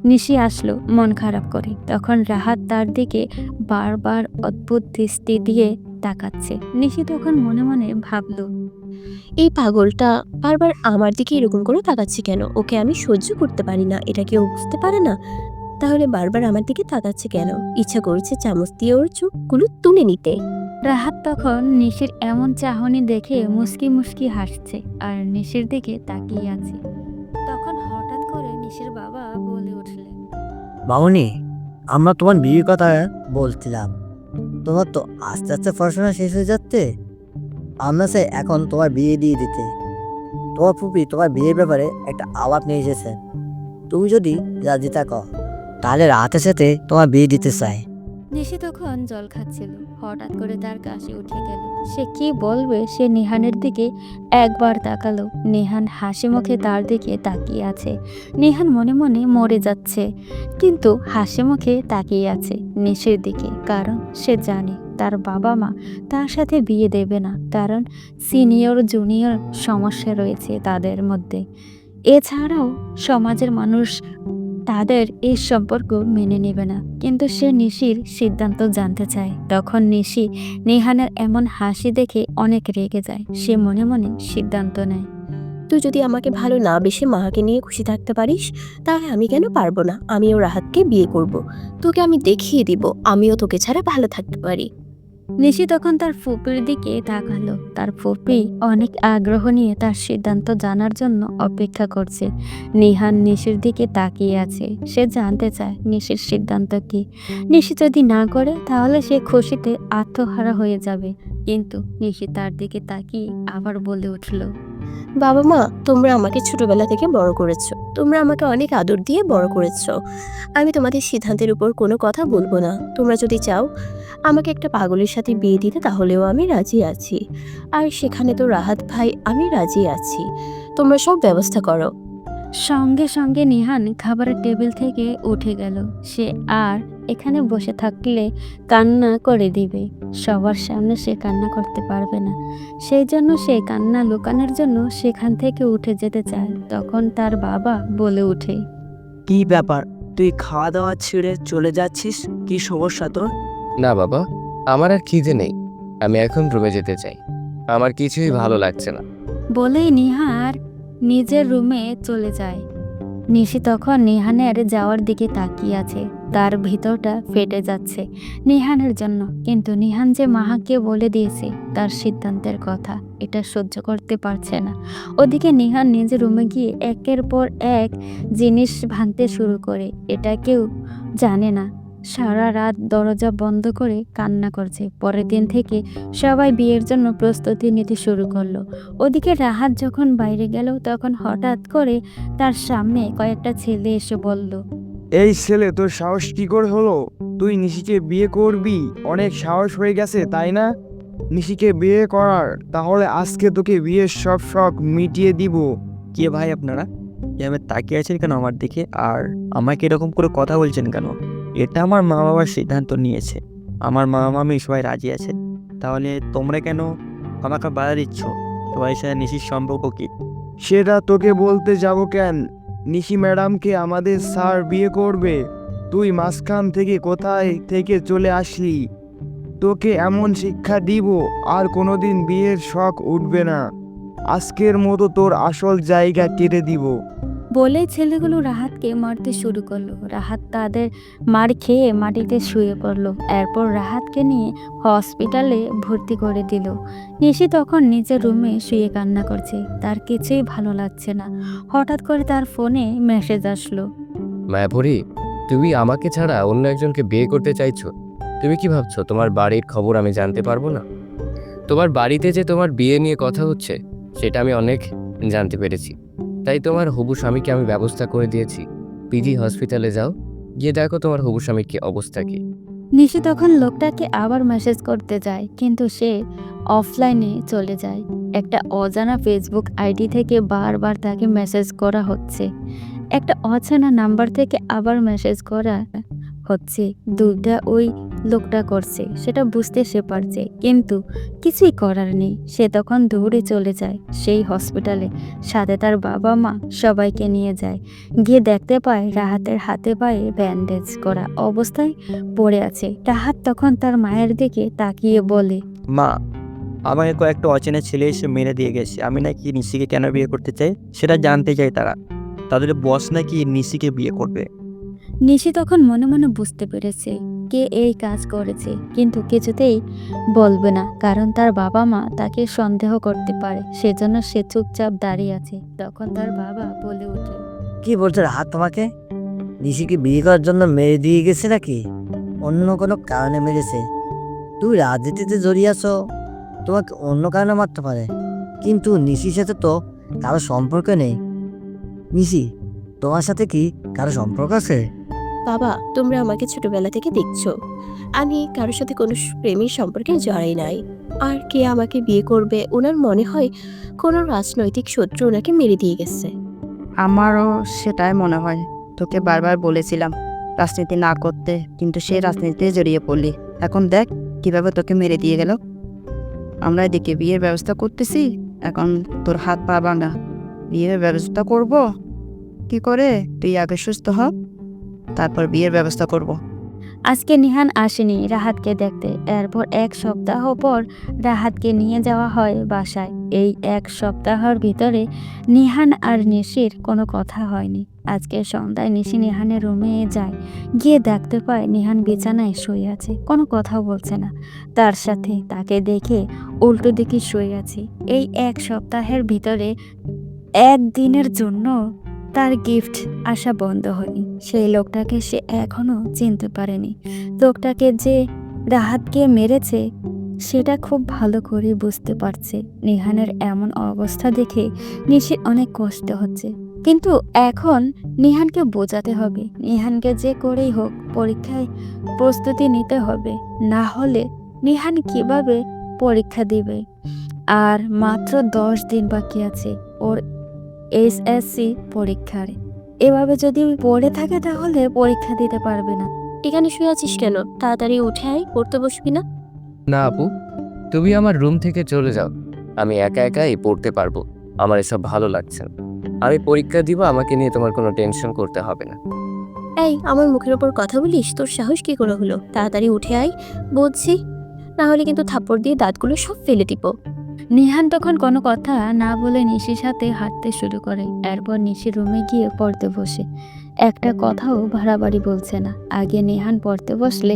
[SPEAKER 3] নিশি আসলো মন খারাপ করে। তখন রাহাত তার দিকে বারবার অদ্ভুত দৃষ্টি দিয়ে তাকাচ্ছে। নিশি তখন মনে মনে ভাবলো,
[SPEAKER 2] এই পাগলটা বারবার আমার দিকে এরকম করে তাকাচ্ছে কেন? ওকে আমি সহ্য করতে পারি না, এটা কি ও বুঝতে পারে না? তাহলে বারবার আমার দিকে তাকাচ্ছে কেন? ইচ্ছা করছে চামচ দিয়ে ওর চোখগুলো তুলে নিতে।
[SPEAKER 3] রাহাত তখন নিশির এমন চাহনি দেখে মুস্কি মুস্কি হাসছে আর নিশির দিকে তাকিয়ে আছে। তখন হঠাৎ করে নিশির বাবা বলে উঠলেন,
[SPEAKER 9] মামুনি, আমরা তোমার বিয়ের কথা বলছিলাম। তোমার তো আস্তে আস্তে পড়াশোনা শেষ হয়ে যাচ্ছে। আমরা চাই এখন তোমার বিয়ে দিয়ে দিতে। তোমার ফুপি তোমার বিয়ের ব্যাপারে একটা আলাপ নিয়ে এসেছেন। তুমি যদি রাজি থাকো তাহলে রাতের সাথে তোমার বিয়ে দিতে চাই।
[SPEAKER 3] নিশি তখন জল খাচ্ছিল, হঠাৎ করে তার কাশি উঠে গেল। সে কি বলবে, সে নিহানের দিকে একবার তাকালো। নিহান হাসি মুখে তার দিকে তাকিয়ে আছে। নিহান মনে মনে মরে যাচ্ছে, কিন্তু হাসি মুখে তাকিয়ে আছে নিশির দিকে, কারণ সে জানে তার বাবা মা তার সাথে বিয়ে দেবে না, কারণ সিনিয়র জুনিয়র সমস্যা রয়েছে তাদের মধ্যে। এছাড়াও সমাজের মানুষ তাদের এই সম্পর্ক মেনে নেবে না। কিন্তু সে নিশির সিদ্ধান্ত জানতে চায়। তখন নিশি নিহানের এমন হাসি দেখে অনেক রেগে যায়। সে মনে মনে সিদ্ধান্ত নেয়,
[SPEAKER 2] তুই যদি আমাকে ভালো না বেশে মাকে নিয়ে খুশি থাকতে পারিস, তাহলে আমি কেন পারবো না? আমিও রাহাতকে বিয়ে করব। তোকে আমি দেখিয়ে দিব আমিও তোকে ছাড়া ভালো থাকতে পারি।
[SPEAKER 3] নিশি তখন তার ফুপির দিকে তাকালো। তার ফুপি অনেক আগ্রহ নিয়ে তার সিদ্ধান্ত জানার জন্য অপেক্ষা করছে। নিহান নিশির দিকে তাকিয়ে আছে। সে জানতে চায় নিশির সিদ্ধান্ত কি। নিশি যদি না করে তাহলে সে খুশিতে আত্মহারা হয়ে যাবে। কিন্তু নিশি তার দিকে তাকিয়ে আবার বলে উঠল,
[SPEAKER 2] বাবা মা, তোমরা আমাকে ছোটবেলা থেকে বড় করেছো, তোমরা আমাকে অনেক আদর দিয়ে বড় করেছো। আমি তোমাদের সিদ্ধান্তের উপর কোনো কথা বলবো না। তোমরা যদি চাও আমাকে একটা পাগলের সাথে বিয়ে দিতে, তাহলেও আমি রাজি আছি। আর সেখানে তো রাহাত ভাই, আমি রাজি আছি। তোমরা সব ব্যবস্থা করো।
[SPEAKER 3] সঙ্গে সঙ্গে নিহান খাবারের টেবিল থেকে উঠে গেল। সে আর এখানে বসে থাকলে কান্না করে দিবে। সবার সামনে সে কান্না করতে পারবে না, সেই জন্য সে কান্না লুকানোর জন্য সেখান থেকে উঠে যেতে চায়। তখন তার বাবা বলে ওঠে,
[SPEAKER 8] কি ব্যাপার, তুই খাওয়া দাওয়া ছেড়ে চলে যাচ্ছিস? কি সমস্যা তোর?
[SPEAKER 1] না বাবা, আমার আর খিদে নেই, আমি এখন রুমে যেতে চাই, আমার কিছুই ভালো লাগছে না।
[SPEAKER 3] বলেই নিহার নিজের রুমে চলে যায়। নিশি তখন নিহানের যাওয়ার দিকে তাকিয়ে আছে। তার ভিতরটা ফেটে যাচ্ছে নিহানের জন্য। কিন্তু নিহান যে মাহাকে বলে দিয়েছে তার সিদ্ধান্তের কথা, এটা সহ্য করতে পারছে না। ওদিকে নিহান নিজের রুমে গিয়ে একের পর এক জিনিস ভাঙতে শুরু করে। এটা কেউ জানে না। সারা রাত দরজা বন্ধ করে কান্না করছে। পরের দিন থেকে সবাই বিয়ের জন্য প্রস্তুতি নিতে শুরু করলো। ওদিকে রাহাত যখন বাইরে গেল, তখন হঠাৎ করে তার সামনে কয়েকটা ছেলে এসে বলল,
[SPEAKER 10] এই ছেলে, তোর সাহস কি করে হলো? তুই নিশিকে বিয়ে করবি? অনেক সাহস হয়ে গেছে তাই না নিশিকে বিয়ে করার? তাহলে আজকে তোকে বিয়ের সব শখ মিটিয়ে দিব।
[SPEAKER 8] কে ভাই আপনারা? এভাবে তাকিয়ে আছেন কেন আমার দিকে? আর আমাকে এরকম করে কথা বলছেন কেন? এটা আমার মা বাবার সিদ্ধান্ত নিয়েছে, আমার মা মামি সবাই রাজি আছে। তাহলে তোমরা কেন আমাকে বাধা দিচ্ছ? তোমার সাথে নিশির সম্পর্ক কি?
[SPEAKER 10] সেটা তোকে বলতে যাব কেন? নিশি ম্যাডামকে আমাদের স্যার বিয়ে করবে। তুই মাঝখান থেকে কোথায় থেকে চলে আসলি? তোকে এমন শিক্ষা দিব আর কোনোদিন বিয়ের শখ উঠবে না। আজকের মতো তোর আসল জায়গা কেটে দিব।
[SPEAKER 3] বলে ছেলেগুলো রাহাতকে মারতে শুরু করলো। রাহাত তাদের মার খেয়ে মাটিতে শুয়ে পড়লো। এরপর রাহাতকে নিয়ে হসপিটালে ভর্তি করে দিল। নিশি তখন নিজের রুমে শুয়ে কান্না করছে। তার কিছুই ভালো লাগছে না। হঠাৎ করে তার ফোনে মেসেজ আসলো।
[SPEAKER 1] মায়াপুরী, তুমি আমাকে ছাড়া অন্য একজনকে বিয়ে করতে চাইছো? তুমি কি ভাবছো তোমার বাড়ির খবর আমি জানতে পারবো না? তোমার বাড়িতে যে তোমার বিয়ে নিয়ে কথা হচ্ছে সেটা আমি অনেক জানতে পেরেছি। তাই তোমার হবু স্বামীকে আমি ব্যবস্থা করে দিয়েছি। পিজি হসপিটালে যাও, গিয়ে দেখো তোমার হবু স্বামীর কি অবস্থা কি।
[SPEAKER 3] নিশি তখন লোকটাকে আবার মেসেজ করতে যায়, কিন্তু সে অফলাইনে চলে যায়। একটা অজানা ফেসবুক আইডি থেকে বারবার তাকে মেসেজ করা হচ্ছে। একটা অচেনা নাম্বার থেকে আবার মেসেজ করা হচ্ছে। দুটা ওই লোকটা করছে, সেটা বুঝতে সে পারছে, কিন্তু কিছুই করার নেই। সে তখন দৌড়ে চলে যায় সেই হসপিটালে। সাথে তার বাবা মা সবাইকে নিয়ে যায়। গিয়ে দেখতে পায় রাহাতের হাতে পায়ে ব্যান্ডেজ করা অবস্থায় পড়ে আছে। রাহাত তখন তার মায়ের দিকে তাকিয়ে বলে,
[SPEAKER 8] মা, আমাকে কয়েকটা অচেনা ছেলে এসে মেরে দিয়ে গেছে। আমি নাকি নিশিকে কেন বিয়ে করতে চাই সেটা জানতে চাই তারা। তাদের বস নাকি নিশিকে বিয়ে করবে।
[SPEAKER 3] নিশি তখন মনে মনে বুঝতে পেরেছে কে এই কাজ করেছে, কিন্তু কিছুতেই বলবে না, কারণ তার বাবা মা তাকে সন্দেহ করতে পারে। সেজন্য সে চুপচাপ দাঁড়িয়ে আছে। তখন তার বাবা বলে ওঠে,
[SPEAKER 9] কি বলছো রাহাত? তোমাকে নিশিকে বিয়ে করার জন্য মেরে দিয়ে গেছে নাকি অন্য কোনো কারণে মেরেছে? তুই রাজনীতিতে জড়িয়ে আছো, তোমাকে অন্য কারণে মারতে পারে, কিন্তু নিশির সাথে তো কারো সম্পর্ক নেই। নিশি, তোমার সাথে কি কারো সম্পর্ক আছে?
[SPEAKER 2] বাবা, তোমরা আমাকে ছোটবেলা থেকে দেখছো, আমি কারোর সাথে কোনো প্রেমের সম্পর্কে জড়াই নাই। আর কে আমাকে বিয়ে করবে, ওনার মনে হয় কোনো রাজনৈতিক শত্রু ওনাকে মেরে দিয়ে গেছে।
[SPEAKER 3] আমারও সেটাই মনে হয়। তোকে বারবার বলেছিলাম রাজনীতি না করতে, কিন্তু সেই রাজনীতিতে জড়িয়ে পড়লি। এখন দেখ কিভাবে তোকে মেরে দিয়ে গেল। আমরা এদিকে বিয়ের ব্যবস্থা করতেছি, এখন তোর হাত পা ভাঙা। বিয়ের ব্যবস্থা করব কি করে? তুই আগে সুস্থ হ, তারপর বিয়ের ব্যবস্থা করব। আজকে নিহান আসেনি রাহাতকে দেখতে। এরপর 1 সপ্তাহ পর রাহাতকে নিয়ে যাওয়া হয় বাসায়। এই 1 সপ্তাহের ভিতরে নিহান আর নিশির কোনো কথা হয়নি। আজকে সন্ধ্যায় নিশি নিহানের রুমে যায়, গিয়ে দেখতে পায় নিহান বিছানায় শুয়ে আছে, কোনো কথা বলছে না। তার সাথে তাকে দেখে উল্টো দিকে শুয়ে আছে। এই 1 সপ্তাহের ভিতরে 1 দিনের জন্য তার গিফট আসা বন্ধ হয়নি। সেই লোকটাকে সে এখনো চিনতে পারেনি। লোকটাকে যে রাহাতকে মেরেছে সেটা খুব ভালো করে বুঝতে পারছে। নিহানের এমন অবস্থা দেখে নিশির অনেক কষ্ট হচ্ছে, কিন্তু এখন নিহানকে বোঝাতে হবে। নিহানকে যে করেই হোক পরীক্ষায় প্রস্তুতি নিতে হবে, না হলে নিহান কিভাবে পরীক্ষা দিবে। আর মাত্র 10 দিন বাকি আছে ওর SSC পরীক্ষার। এভাবে যদি পড়ে থাকে তাহলে পরীক্ষা দিতে পারবে না।
[SPEAKER 2] এখানে শুয়ে আছিস কেন? তাড়াতাড়ি উঠে আয়, পড়তে বসবি না?
[SPEAKER 1] না আপু, তুমি আমার রুম থেকে চলে যাও। আমি একা একাই পড়তে পারবো। আমার এসব ভালো লাগছে না। আমি পরীক্ষা দিব, আমাকে নিয়ে তোমার কোনো টেনশন করতে হবে না।
[SPEAKER 2] এই, আমার মুখের ওপর কথা বলিস? তোর সাহস কি করে হলো? তাড়াতাড়ি উঠে আয় বলছি, না হলে কিন্তু থাপ্পড় দিয়ে দাঁতগুলো সব ফেলে দিব।
[SPEAKER 3] নিহান তখন কোনো কথা না বলে নিশির সাথে হাঁটতে শুরু করে। এরপর নিশির রুমে গিয়ে পড়তে বসে। একটা কথাও বাড়াবাড়ি বলছে না। আগে নিহান পড়তে বসলে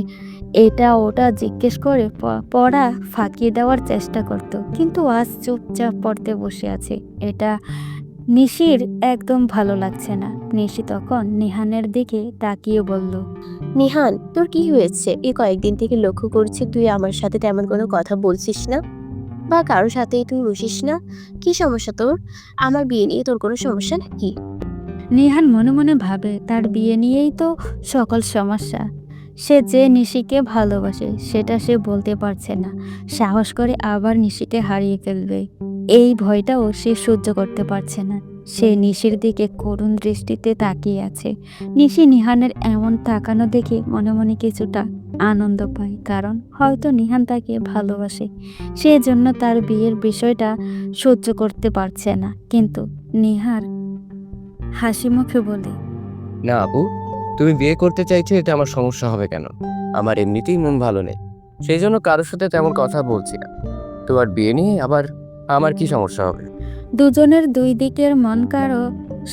[SPEAKER 3] এটা ওটা জিজ্ঞেস করে পড়া ফাঁকিয়ে দেওয়ার চেষ্টা করত, কিন্তু আজ চুপচাপ পড়তে বসে আছে। এটা নিশির একদম ভালো লাগছে না। নিশি তখন নিহানের দিকে তাকিয়ে বলল,
[SPEAKER 2] নিহান, তোর কি হয়েছে? এই কয়েকদিন থেকে লক্ষ্য করছি তুই আমার সাথে তেমন কোনো কথা বলছিস না, বা কারোর সাথেই তুই বসিস না। কি সমস্যা তোর? আমার বিয়ে নিয়ে তোর কোনো সমস্যা নাকি?
[SPEAKER 3] নিহান মনে মনে ভাবে তার বিয়ে নিয়েই তো সকল সমস্যা। সে যে নিশিকে ভালোবাসে সেটা সে বলতে পারছে না। সাহস করে আবার নিশিকে হারিয়ে ফেলবে, এই ভয়টাও সে সহ্য করতে পারছে না। সে নিশির দিকে করুণ দৃষ্টিতে তাকিয়ে আছে। নিশি নিহানের এমন তাকানো দেখে মনে মনে কিছুটা আনন্দ পায়, কারণ হয়তো নিহান তাকে ভালোবাসে, সেজন্য তার বিয়ের বিষয়টা সহ্য করতে পারছে না। কিন্তু নিহার হাসি মুখে বলে,
[SPEAKER 1] না আপু, তুমি বিয়ে করতে চাইছো, এটা আমার সমস্যা হবে কেন? আমার এমনিতেই মন ভালো নেই, সেই জন্য কারোর সাথে তেমন কথা বলছি না। তোমার বিয়ে নিয়ে আবার আমার কি সমস্যা হবে?
[SPEAKER 3] দুজনের দুই দিকের মন কারো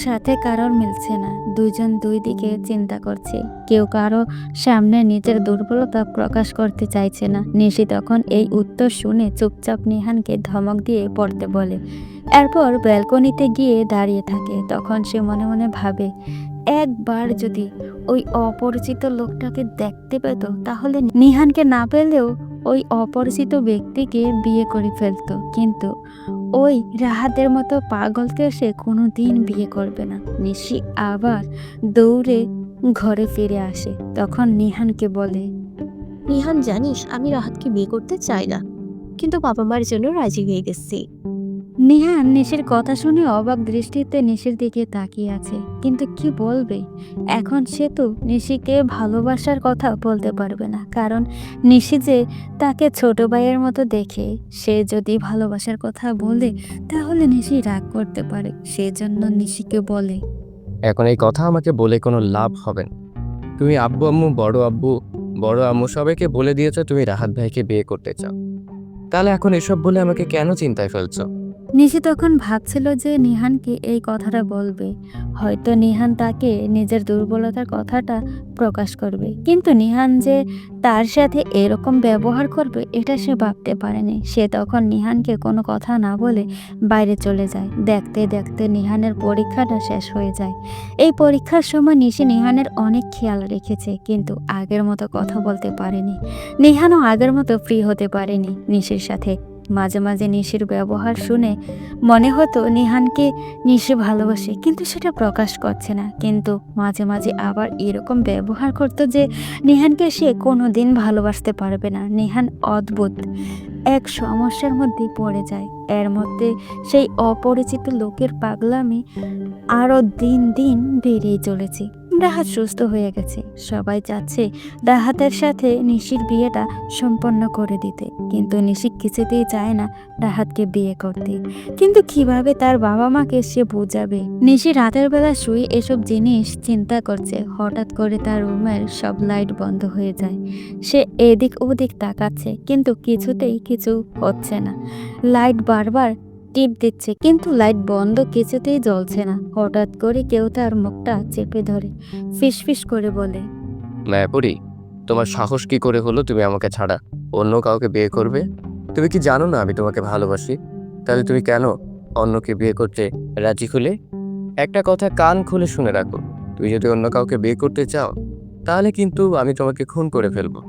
[SPEAKER 3] সাথে কারোর মিলছে না। দুজন দুই দিকে চিন্তা করছে, কেউ কারো সামনে নিজের দুর্বলতা প্রকাশ করতে চাইছে না। নিশি তখন এই উত্তর শুনে চুপচাপ নিহানকে ধমক দিয়ে পড়তে বলে। এরপর ব্যালকনিতে গিয়ে দাঁড়িয়ে থাকে। তখন সে মনে মনে ভাবে, একবার যদি ওই অপরিচিত লোকটাকে দেখতে পেত তাহলে নিহানকে না পেলেও ওই অপরিচিত ব্যক্তিকে বিয়ে করে ফেলতো। কিন্তু ওই রাহাতের মতো পাগলকে সে কোনোদিন বিয়ে করবে না। নিশি আবার দৌড়ে ঘরে ফিরে আসে। তখন নিহানকে বলে,
[SPEAKER 2] নিহান, জানিস আমি রাহাতকে বিয়ে করতে চাই না, কিন্তু বাবা মার জন্য রাজি হয়ে গেছি।
[SPEAKER 3] নিহান নিশির কথা শুনে অবাক দৃষ্টিতে নিশির দিকে তাকিয়ে আছে, কিন্তু কি বলবে? এখন সে তো নিশিকে ভালোবাসার কথা বলতে পারবে না, কারণ নিশি যে তাকে ছোট ভাইয়ের মতো দেখে। সে যদি ভালোবাসার কথা বলে তাহলে নিশি রাগ করতে পারে, সেজন্য নিশিকে বলে,
[SPEAKER 1] এখন এই কথা আমাকে বলে কোনো লাভ হবে না। তুমি আব্বু আম্মু, বড় আম্মু সবাইকে বলে দিয়েছো তুমি রাহাত ভাইকে বিয়ে করতে চাও, তাহলে এখন এসব বলে আমাকে কেন চিন্তায় ফেলছো?
[SPEAKER 3] নিশি তখন ভাবছিল যে নিহানকে এই কথাটা বলবে, হয়তো নিহান তাকে নিজের দুর্বলতার কথাটা প্রকাশ করবে, কিন্তু নিহান যে তার সাথে এরকম ব্যবহার করবে এটা সে ভাবতে পারেনি। সে তখন নিহানকে কোনো কথা না বলে বাইরে চলে যায়। দেখতে দেখতে নিহানের পরীক্ষাটা শেষ হয়ে যায়। এই পরীক্ষার সময় নিশি নিহানের অনেক খেয়াল রেখেছে, কিন্তু আগের মতো কথা বলতে পারেনি। নিহানও আগের মতো ফ্রি হতে পারেনি নিশির সাথে। মাঝে মাঝে নিশির ব্যবহার শুনে মনে হতো নিহানকে নিশি ভালোবাসে, কিন্তু সেটা প্রকাশ করছে না। কিন্তু মাঝে মাঝে আবার এরকম ব্যবহার করতো যে নিহানকে সে কোনো দিন ভালোবাসতে পারবে না। নিহান অদ্ভুত এক সমস্যার মধ্যে পড়ে যায়। এর মধ্যে সেই অপরিচিত লোকের পাগলামি আরও দিন দিন বেড়েই চলেছে। রাহাত সুস্থ হয়ে গেছে, সবাই চাচ্ছে রাহাতের সাথে নিশির বিয়েটা সম্পন্ন করে দিতে, কিন্তু নিশি কিছুতেই চায় না রাহাতকে বিয়ে করতে। কিন্তু কিভাবে তার বাবা মাকে সে বোঝাবে? নিশি রাতের বেলা শুয়ে এসব জিনিস চিন্তা করছে। হঠাৎ করে তার রুমের সব লাইট বন্ধ হয়ে যায়। সে এদিক ওদিক তাকাচ্ছে, কিন্তু কিছুতেই কিছু হচ্ছে না। লাইট বারবার টিপ দিচ্ছে, কিন্তু লাইট বন্ধ, কিছুতেই জ্বলছে না। হঠাৎ করে কেউ তার মুখটা চেপে ধরে ফিসফিস করে বলে,
[SPEAKER 1] মায়াপুরী, তোমার সাহস কি করে হলো তুমি আমাকে ছাড়া অন্য কাউকে বিয়ে করবে? তুমি কি জানো না আমি তোমাকে ভালোবাসি? তাহলে তুমি কেন অন্যকে বিয়ে করতে রাজি হলে? একটা কথা কান খুলে শুনে রাখো, তুই যদি অন্য কাউকে বিয়ে করতে চাও তাহলে কিন্তু আমি তোমাকে খুন করে ফেলবো,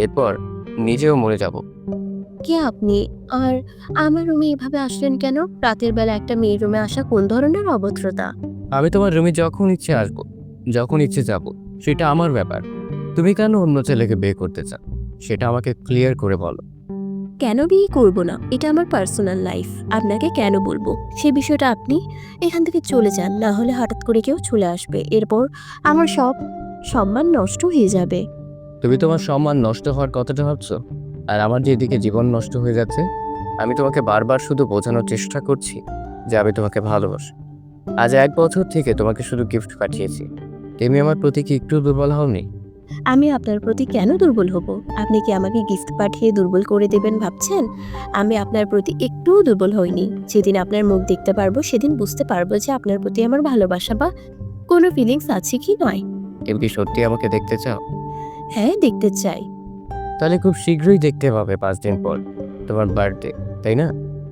[SPEAKER 1] এরপর নিজেও মরে যাব।
[SPEAKER 2] কে আপনি? আর আমার রুমে এভাবে আসলেন কেন? রাতের বেলা একটা মেয়ের রুমে আসা কোন ধরনের অভদ্রতা?
[SPEAKER 1] আমি তোমার রুমে যখন ইচ্ছে আসবো, যখন ইচ্ছে যাব, সেটা আমার ব্যাপার। তুমি কেন অন্য ছেলেকে বিয়ে করতে চাও সেটা আমাকে ক্লিয়ার করে বলো।
[SPEAKER 2] কেন বিয়ে করব না? এটা আমার পার্সোনাল লাইফ, আপনাকে কেন বলবো সে বিষয়টা? আপনি এখান থেকে চলে যান, না হলে হঠাৎ করে কেউ চলে আসবে, এরপর আমার সব সম্মান নষ্ট হয়ে যাবে।
[SPEAKER 1] তুমি তোমার সম্মান নষ্ট হওয়ার কথাটা ভাবছো, আর আমার যে এদিকে জীবন নষ্ট হয়ে যাচ্ছে। আমি তোমাকে বারবার শুধু বোঝানোর চেষ্টা করছি যে আমি তোমাকে ভালোবাসি। আজ 1 বছর থেকে তোমাকে শুধু গিফট পাঠিয়েছি, তুমি আমার প্রতি কি একটু দুর্বল হওনি?
[SPEAKER 2] আমি আপনার প্রতি কেন দুর্বল হব? আপনি কি আমাকে গিফট পাঠিয়ে দুর্বল করে দেবেন ভাবছেন? আমি আপনার প্রতি একটুও দুর্বল হইনি। যেদিন আপনার মুখ দেখতে পারবো সেদিন বুঝতে পারবো যে আপনার প্রতি আমার ভালোবাসা বা কোনো ফিলিংস আছে কি নয়।
[SPEAKER 1] তুমি কি সত্যি আমাকে দেখতে চাও?
[SPEAKER 2] হ্যাঁ, দেখতে চাই।
[SPEAKER 1] তাহলে খুব শীঘ্রই দেখতে পাবে, 5 দিন পর তোমার বার্থডে, তাই না?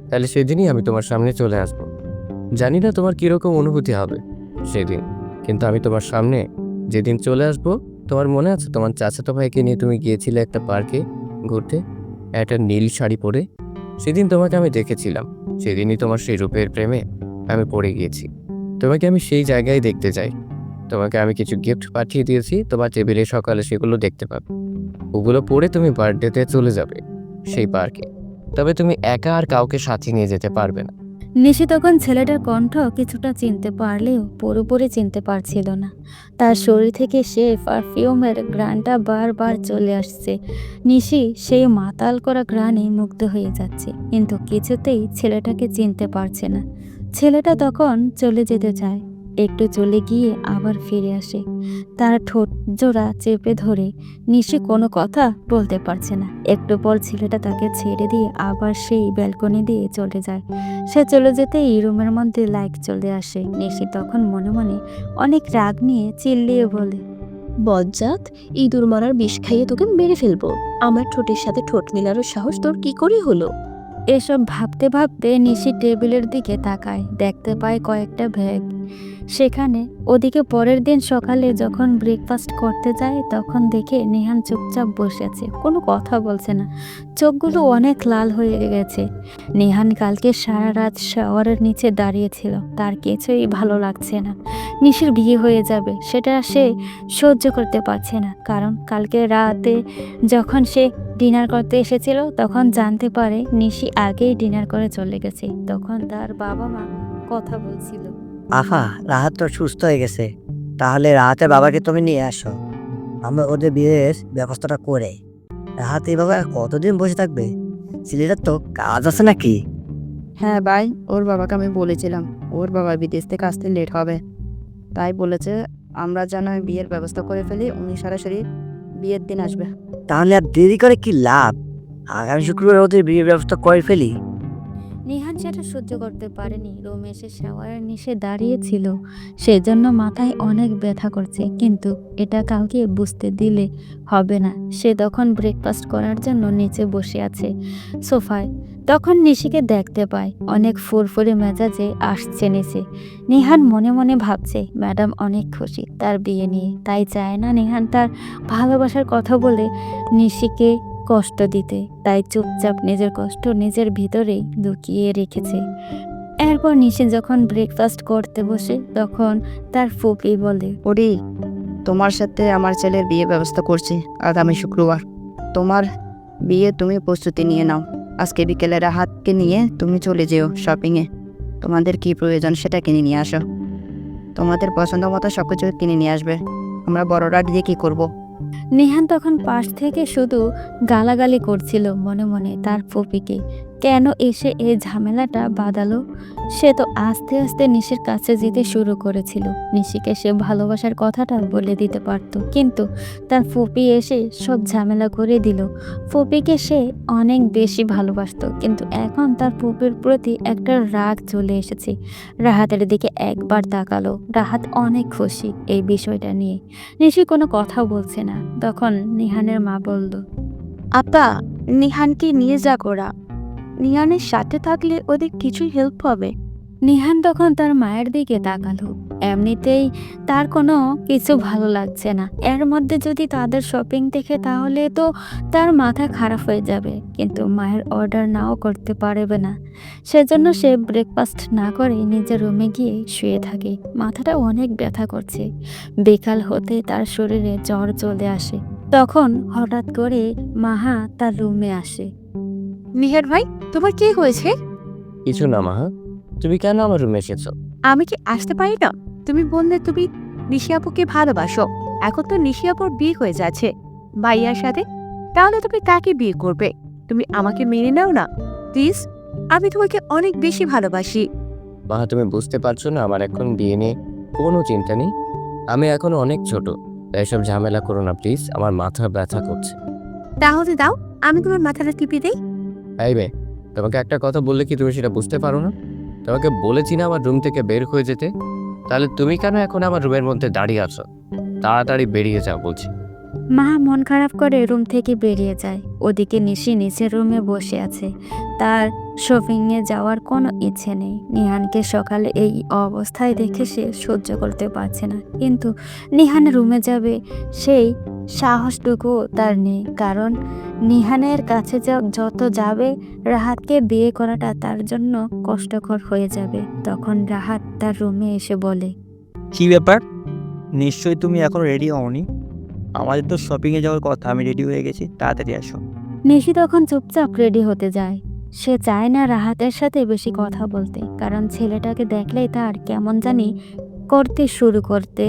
[SPEAKER 1] তাহলে সেদিনই আমি তোমার সামনে চলে আসবো। জানি না তোমার কীরকম অনুভূতি হবে সেদিন, কিন্তু আমি তোমার সামনে যেদিন চলে আসবো, তোমার মনে আছে তোমার চাচাতো ভাইকে নিয়ে তুমি গিয়েছিলে একটা পার্কে ঘুরতে, একটা নীল শাড়ি পরে? সেদিন তোমাকে আমি দেখেছিলাম, সেদিনই তোমার সেই রূপের প্রেমে আমি পড়ে গিয়েছি। তোমাকে আমি সেই জায়গায় দেখতে চাই। তোমাকে আমি কিছু গিফট পাঠিয়ে দিয়েছি, তোমার টেবিলে সকালে সেগুলো দেখতে পাবে। ওগুলো পরে তুমি বার্থডেতে চলে যাবে সেই পার্কে, তবে তুমি একা আর কাউকে সাথে নিয়ে যেতে পারবে না।
[SPEAKER 3] নিশি তখন ছেলেটার কণ্ঠ কিছুটা চিনতে পারলেও পুরোপুরি চিনতে পারছিল না। তার শরীর থেকে সে পারফিউমের ঘ্রাণটা বারবার চলে আসছে। নিশি সেই মাতাল করা ঘ্রাণে মুগ্ধ হয়ে যাচ্ছে, কিন্তু কিছুতেই ছেলেটাকে চিনতে পারছে না। ছেলেটা তখন চলে যেতে চায়, একটু চলে গিয়ে আবার ফিরে আসে। তার ঠোঁট জোড়া চেপে ধরে নিশি কোনো কথা বলতে পারছে না। একটু পর ছেলেটা তাকে ছেড়ে দিয়ে আবার সেই ব্যালকনি দিয়ে চলে যায়। সে চলে যেতেই রুমের মধ্যে লাইট চলে আসে। নিশি তখন মনে মনে অনেক রাগ নিয়ে চিল্লিয়ে বলে,
[SPEAKER 2] বজ্জাত, ইঁদুর মারার বিষ খাইয়ে তোকে মেরে ফেলবো। আমার ঠোঁটের সাথে ঠোঁট মেলারও সাহস তোর কি করে হলো?
[SPEAKER 3] এসব ভাবতে ভাবতে নিশি টেবিলের দিকে তাকায়, দেখতে পায় কয়েকটা ব্যাগ সেখানে। ওদিকে পরের দিন সকালে যখন ব্রেকফাস্ট করতে যায়, তখন দেখে নেহান চুপচাপ বসে আছে, কোনো কথা বলছে না, চোখগুলো অনেক লাল হয়ে গেছে। নেহান কালকে সারা রাত শাওয়ারের নিচে দাঁড়িয়েছিল, তার কিছুই ভালো লাগছে না। নিশির বিয়ে হয়ে যাবে সেটা সে সহ্য করতে পারছে না, কারণ কালকে রাতে যখন সে ডিনার করতে এসেছিল তখন জানতে পারে নিশি আগেই ডিনার করে চলে গেছে। তখন তার বাবা মা কথা বলছিল।
[SPEAKER 9] আহা, রাহাত তো সুস্থ হয়ে গেছে, তাহলে রাহাতের বাবাকে তুমি নিয়ে আসো, আমরা ওদের বিয়ের ব্যবস্থাটা করে। রাহাত এইভাবে আর কতদিন বসে থাকবে? ছেলেটার তো কাজ আছে নাকি?
[SPEAKER 11] হ্যাঁ ভাই, ওর বাবাকে আমি বলেছিলাম ওর বাবা বিদেশ থেকে আসতে লেট হবে, তাই বলেছে আমরা যেন বিয়ের ব্যবস্থা করে ফেলি, উনি সরাসরি বিয়ের দিন আসবে।
[SPEAKER 9] তাহলে আর দেরি করে কি লাভ? আগামী শুক্রবার ওদের বিয়ের ব্যবস্থা করে ফেলি।
[SPEAKER 3] নিহান সেটা সহ্য করতে পারেনি। রুমে এসে শাওয়ারের নিচে দাঁড়িয়েছিল, সেজন্য মাথায় অনেক ব্যথা করছে, কিন্তু এটা কাউকে বুঝতে দিলে হবে না। সে তখন ব্রেকফাস্ট করার জন্য নিচে বসে আছে সোফায়। তখন নিশিকে দেখতে পায়, অনেক ফুরফুরে মেজাজে আসছে নিচে। নিহান মনে মনে ভাবছে ম্যাডাম অনেক খুশি তার বিয়ে নিয়ে, তাই চায় না নিহান তার ভালোবাসার কথা বলে নিশিকে কষ্ট দিতে, তাই চুপচাপ নিজের কষ্ট নিজের ভিতরেই লুকিয়ে রেখেছে। এরপর নিশি যখন ব্রেকফাস্ট করতে বসে তখন তার ফুপি বলে,
[SPEAKER 11] ওরি, তোমার সাথে আমার ছেলের বিয়ে ব্যবস্থা করছি আগামী শুক্রবার। তোমার বিয়ে তুমি প্রস্তুতি নিয়ে নাও। আজকে বিকেলে রাহাতকে নিয়ে তুমি চলে যেও শপিংয়ে। তোমাদের কি প্রয়োজন সেটা কিনে নিয়ে আসো। তোমাদের পছন্দ মতো সব কিছু কিনে নিয়ে আসবে। আমরা বড়রা দিয়ে কি করব?
[SPEAKER 3] নিহান তখন পাশ থেকে শুধু গালাগালি করছিল মনে মনে তার ফুপিকে। কেন এসে এই ঝামেলাটা বাঁধালো? সে তো আস্তে আস্তে নিশির কাছে যেতে শুরু করেছিল। নিশিকে সে ভালোবাসার কথাটা বলে দিতে পারত, কিন্তু তার ফুপি এসে সব ঝামেলা করে দিল। ফুপিকে সে অনেক বেশি ভালোবাসতো, কিন্তু এখন তার ফুপির প্রতি একটা রাগ চলে এসেছে। রাহাতের দিকে একবার তাকালো। রাহাত অনেক খুশি এই বিষয়টা নিয়ে। নিশি কোনো কথা বলছে না। তখন নিহানের মা বলল,
[SPEAKER 6] আপা, নিহানকে নিয়ে যা ওরা। নিহানের সাথে থাকলে ওদের কিছুই হেল্প হবে।
[SPEAKER 3] নিহান তখন তার মায়ের দিকে তাকালো। এমনিতেই তার কোনো কিছু ভালো লাগছে না, এর মধ্যে যদি তাদের শপিং দেখে তাহলে তো তার মাথা খারাপ হয়ে যাবে। কিন্তু মায়ের অর্ডার নাও করতে পারবে না, সেজন্য সে ব্রেকফাস্ট না করে নিজের রুমে গিয়ে শুয়ে থাকে। মাথাটা অনেক ব্যথা করছে। বিকাল হতে তার শরীরে জ্বর চলে আসে। তখন হঠাৎ করে মাহা তার রুমে আসে।
[SPEAKER 6] নিহার ভাই, তোমার কি হয়েছে?
[SPEAKER 1] কিছু না মাহা, তুমি কেন আমার রুমে এসেছো?
[SPEAKER 6] আমি কি আসতে পারি না? তুমি বললে তুমি নিশি আপুকে ভালোবাসো। এখন তো নিশি আপুর বিয়ে হয়ে যাচ্ছে ভাইয়ার সাথে, তাহলে তুমি কাকে বিয়ে করবে? তুমি আমাকে মেনে নাও না প্লিজ। আমি তোমাকে অনেক বেশি ভালোবাসি।
[SPEAKER 1] মাহা, তুমি বুঝতে পারছো না আমার এখন বিয়ে নিয়ে কোনো চিন্তা নেই। আমি এখন অনেক ছোট, তাই সব ঝামেলা করো না প্লিজ, আমার মাথা ব্যথা করছে।
[SPEAKER 6] তাহলে দাও, আমি তোমার মাথাটা টিপে দিই।
[SPEAKER 1] এই বে, তোমাকে একটা কথা বললে কি তুমি সেটা বুঝতে পারো না? তোমাকে বলেছি না আমার রুম থেকে বের হয়ে যেতে, তাহলে তুমি কেন এখন আমার রুমের মধ্যে দাঁড়িয়ে আছো? তাড়াতাড়ি বেরিয়ে যাও বলছি।
[SPEAKER 3] মা মন খারাপ করে রুম থেকে বেরিয়ে যায়। ওদিকে নিশি নিচের রুমে বসে আছে। তার শপিংয়ে যাওয়ার কোনো ইচ্ছে নেই। নিহানকে সকালে এই অবস্থায় দেখে সে সহ্য করতে পারছে না, কিন্তু নিহান রুমে যাবে সেই সাহসটুকু তার নেই। কারণ নিহানের কাছে যত যাবে রাহাতকে বিয়ে করাটা তার জন্য কষ্টকর হয়ে যাবে। তখন রাহাত তার রুমে এসে বলে,
[SPEAKER 8] কি ব্যাপার? নিশ্চয়ই তুমি এখন রেডি হওনি। আমাদের তো শপিংয়ে যাওয়ার কথা, আমি রেডি হয়ে গেছি, তাড়াতাড়ি আসো।
[SPEAKER 3] নিশি তখন চুপচাপ রেডি হতে যায়। সে চায় না রাহাতের সাথে বেশি কথা বলতে, কারণ ছেলেটাকে দেখলেই তার কেমন জানি করতে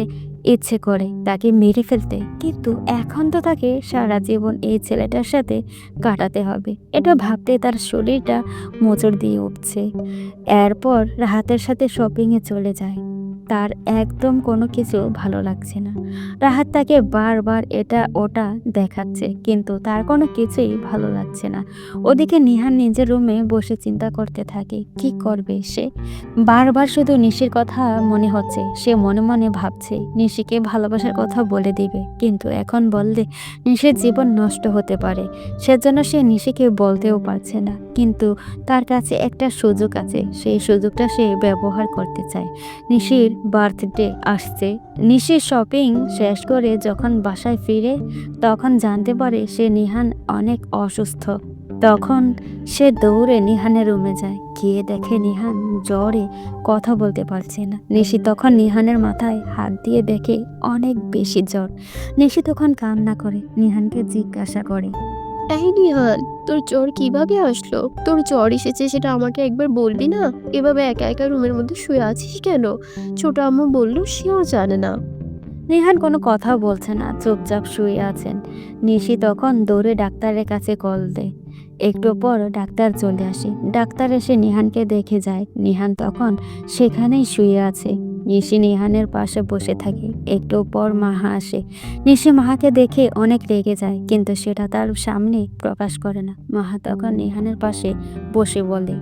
[SPEAKER 3] ইচ্ছে করে, তাকে মেরে ফেলতে। কিন্তু এখন তো তাকে সারা জীবন এই ছেলেটার সাথে কাটাতে হবে, এটা ভাবতে তার শরীরটা মোচড় দিয়ে উঠছে। এরপর রাহাতের সাথে শপিংয়ে চলে যায়। তার একদম কোনো কিছু ভালো লাগছে না। রাহাত তাকে বারবার এটা ওটা দেখাচ্ছে, কিন্তু তার কোনো কিছুই ভালো লাগছে না। ওদিকে নিহান নিজের রুমে বসে চিন্তা করতে থাকে কি করবে সে। বারবার শুধু নিশির কথা মনে হচ্ছে। সে মনে মনে ভাবছে নিশিকে ভালোবাসার কথা বলে দিবে, কিন্তু এখন বললে নিশির জীবন নষ্ট হতে পারে। সেজন্য সে নিশিকে বলতেও পারছে না। কিন্তু তার কাছে একটা সুযোগ আছে, সেই সুযোগটা সে ব্যবহার করতে চায়। নিশির বার্থডে আসছে। নিশি শপিং শেষ করে যখন বাসায় ফিরে তখন জানতে পারে নিহান অনেক অসুস্থ। তখন সে দৌড়ে নিহানের রুমে যায়। গিয়ে দেখে নিহান জ্বরে কথা বলতে পারছে না। নিশি তখন নিহানের মাথায় হাত দিয়ে দেখে অনেক বেশি জ্বর। নিশি তখন কান্না করে নিহানকে জিজ্ঞাসা করে,
[SPEAKER 2] এই নিহান, তোর জ্বর কিভাবে আসলো? তোর জ্বর এসেছে সেটা আমাকে একবার বলবি না? এভাবে একা একা রুমের মধ্যে শুয়ে আছিস কেন? ছোট আম্মু বললো সেও জানে না।
[SPEAKER 3] নিহান কোনো কথা বলছে না, চুপচাপ শুয়ে আছেন। নিশি তখন দৌড়ে ডাক্তারের কাছে কল দেয়। একটু পর ডাক্তার চলে আসে। ডাক্তার এসে নিহানকে দেখে যায়। নিহান তখন সেখানেই শুয়ে আছে। নিশি নিহানের পাশে বসে থাকে। একটু পর মাহা আসে। নিশি মাহাকে দেখে অনেক রেগে যায়, কিন্তু সেটা তার সামনে প্রকাশ করে না। মাহা তখন নিহানের পাশে বসে বলে,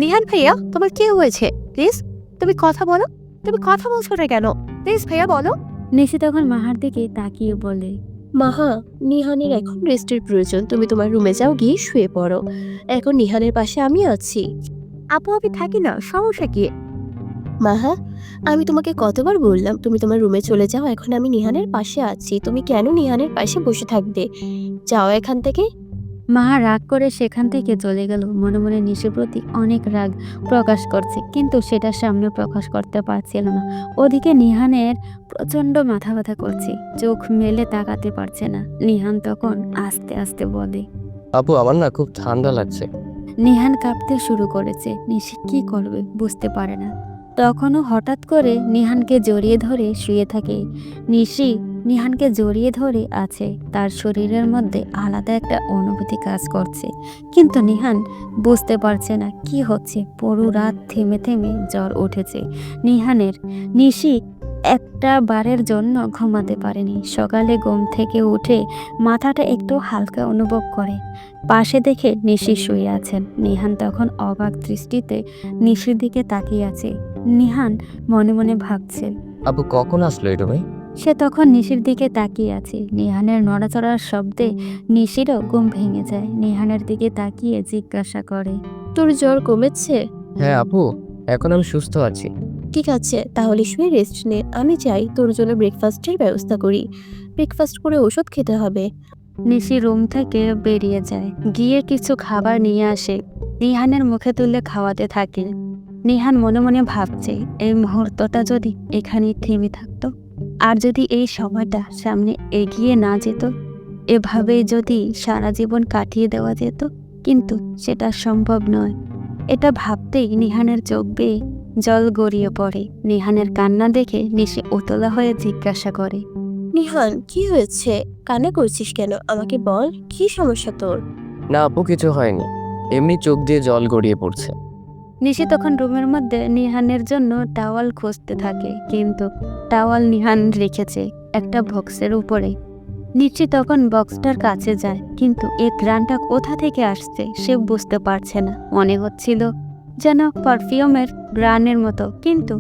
[SPEAKER 6] নিহান ভাইয়া, তোমার কি হয়েছে? প্লিজ তুমি কথা বলো। তুমি কথা বলছো না কেন? প্লিজ ভাইয়া বলো।
[SPEAKER 3] নিশি তখন মাহার দিকে তাকিয়ে বলে,
[SPEAKER 2] মাহা, নিহানের এখন রেস্টের প্রয়োজন। তুমি তোমার রুমে যাও, গিয়ে শুয়ে পড়ো। এখন নিহানের পাশে আমি আছি।
[SPEAKER 6] আপু আমি থাকি না, সমস্যা কি?
[SPEAKER 2] মাহা, আমি তোমাকে কতবার বললাম তুমি তোমার রুমে চলে যাও, এখন আমি নিহানের পাশে আছি। তুমি কেন নিহানের পাশে বসে থাকবে? যাও এখান থেকে।
[SPEAKER 3] মা রাগ করে সেখান থেকে চলে গেল। মনে মনে নিশির প্রতি অনেক রাগ প্রকাশ করছে, কিন্তু সেটা সামনে প্রকাশ করতে পারছিল না। ওদিকে নিহানের প্রচণ্ড মাথা ব্যথা করছে, চোখ মেলে তাকাতে পারছে না। নিহান তখন আস্তে আস্তে বলে,
[SPEAKER 1] আপু আমার না খুব ঠান্ডা লাগছে।
[SPEAKER 3] নিহান কাঁপতে শুরু করেছে। নিশি কি করবে বুঝতে পারে না। তখনও হঠাৎ করে নিহানকে জড়িয়ে ধরে শুয়ে থাকে। নিশি নিহানকে জড়িয়ে ধরে আছে। তার শরীরের মধ্যে আলাদা একটা অনুভূতি কাজ করছে, কিন্তু নিহান বুঝতে পারছে না কি হচ্ছে। পুরো রাত থেমে থেমে জ্বর উঠেছে নিহানের। নিশি একটা বারের জন্য ঘুমাতে পারেনি। সকালে ঘুম থেকে উঠে মাথাটা একটু হালকা অনুভব করে। পাশে দেখে নিশি শুয়ে আছেন। নিহান তখন অবাক দৃষ্টিতে নিশির দিকে তাকিয়ে আছে। নিহান মনে মনে ভাবছে।
[SPEAKER 1] আপু কখন আসলো এই রুমে?
[SPEAKER 3] সে তখন নিশির দিকে তাকিয়ে আছে। নিহানের নড়াচড়ার শব্দে নিশিরও ঘুম ভেঙে যায়। নিহানের দিকে তাকিয়ে জিজ্ঞাসা করে,
[SPEAKER 2] তোর জ্বর কমেছে?
[SPEAKER 1] হ্যাঁ আপু, এখন আমি সুস্থ আছি।
[SPEAKER 2] ঠিক আছে, তাহলে শুয়ে রেস্ট নে। আমি চাই তোর জন্য ব্রেকফাস্টের ব্যবস্থা করি। ব্রেকফাস্ট করে ওষুধ খেতে হবে।
[SPEAKER 3] নিশি রুম থেকে বেরিয়ে যায়, গিয়ে কিছু খাবার নিয়ে আসে। নিহানের মুখে তুলে খাওয়াতে থাকে। নিহান মনে মনে ভাবছে, এই মুহূর্তটা যদি এখানেই থেমে থাকতো, আর যদি এই সময়টা সামনে এগিয়ে না যেত, এভাবেই যদি সারা জীবন কাটিয়ে দেওয়া যেত। কিন্তু সেটা সম্ভব নয়। এটা ভাবতেই নিহানের চোখ বেয়ে জল গড়িয়ে পড়ে। নিহানের কান্না দেখে নিশি উতলা হয়ে জিজ্ঞাসা করে,
[SPEAKER 2] নিহান, কি হয়েছে? কান্না করছিস কেন? আমাকে বল, কি সমস্যা তোর?
[SPEAKER 1] না আপু, কিছু হয়নি, এমনি চোখ দিয়ে জল গড়িয়ে পড়ছে।
[SPEAKER 3] নিশি তখন রুমের মধ্যে নিহানের জন্য টাওয়াল খুঁজতে থাকে, কিন্তু টাওয়াল নিহান রেখেছে একটা বক্সের উপরে। নিশি তখন বক্সটার কাছে যায়, কিন্তু এই ঘ্রাণটা কোথা থেকে আসছে সে বুঝতে পারছে না। মনে হচ্ছিল যেন পারফিউমের ঘ্রাণের মতো, কিন্তু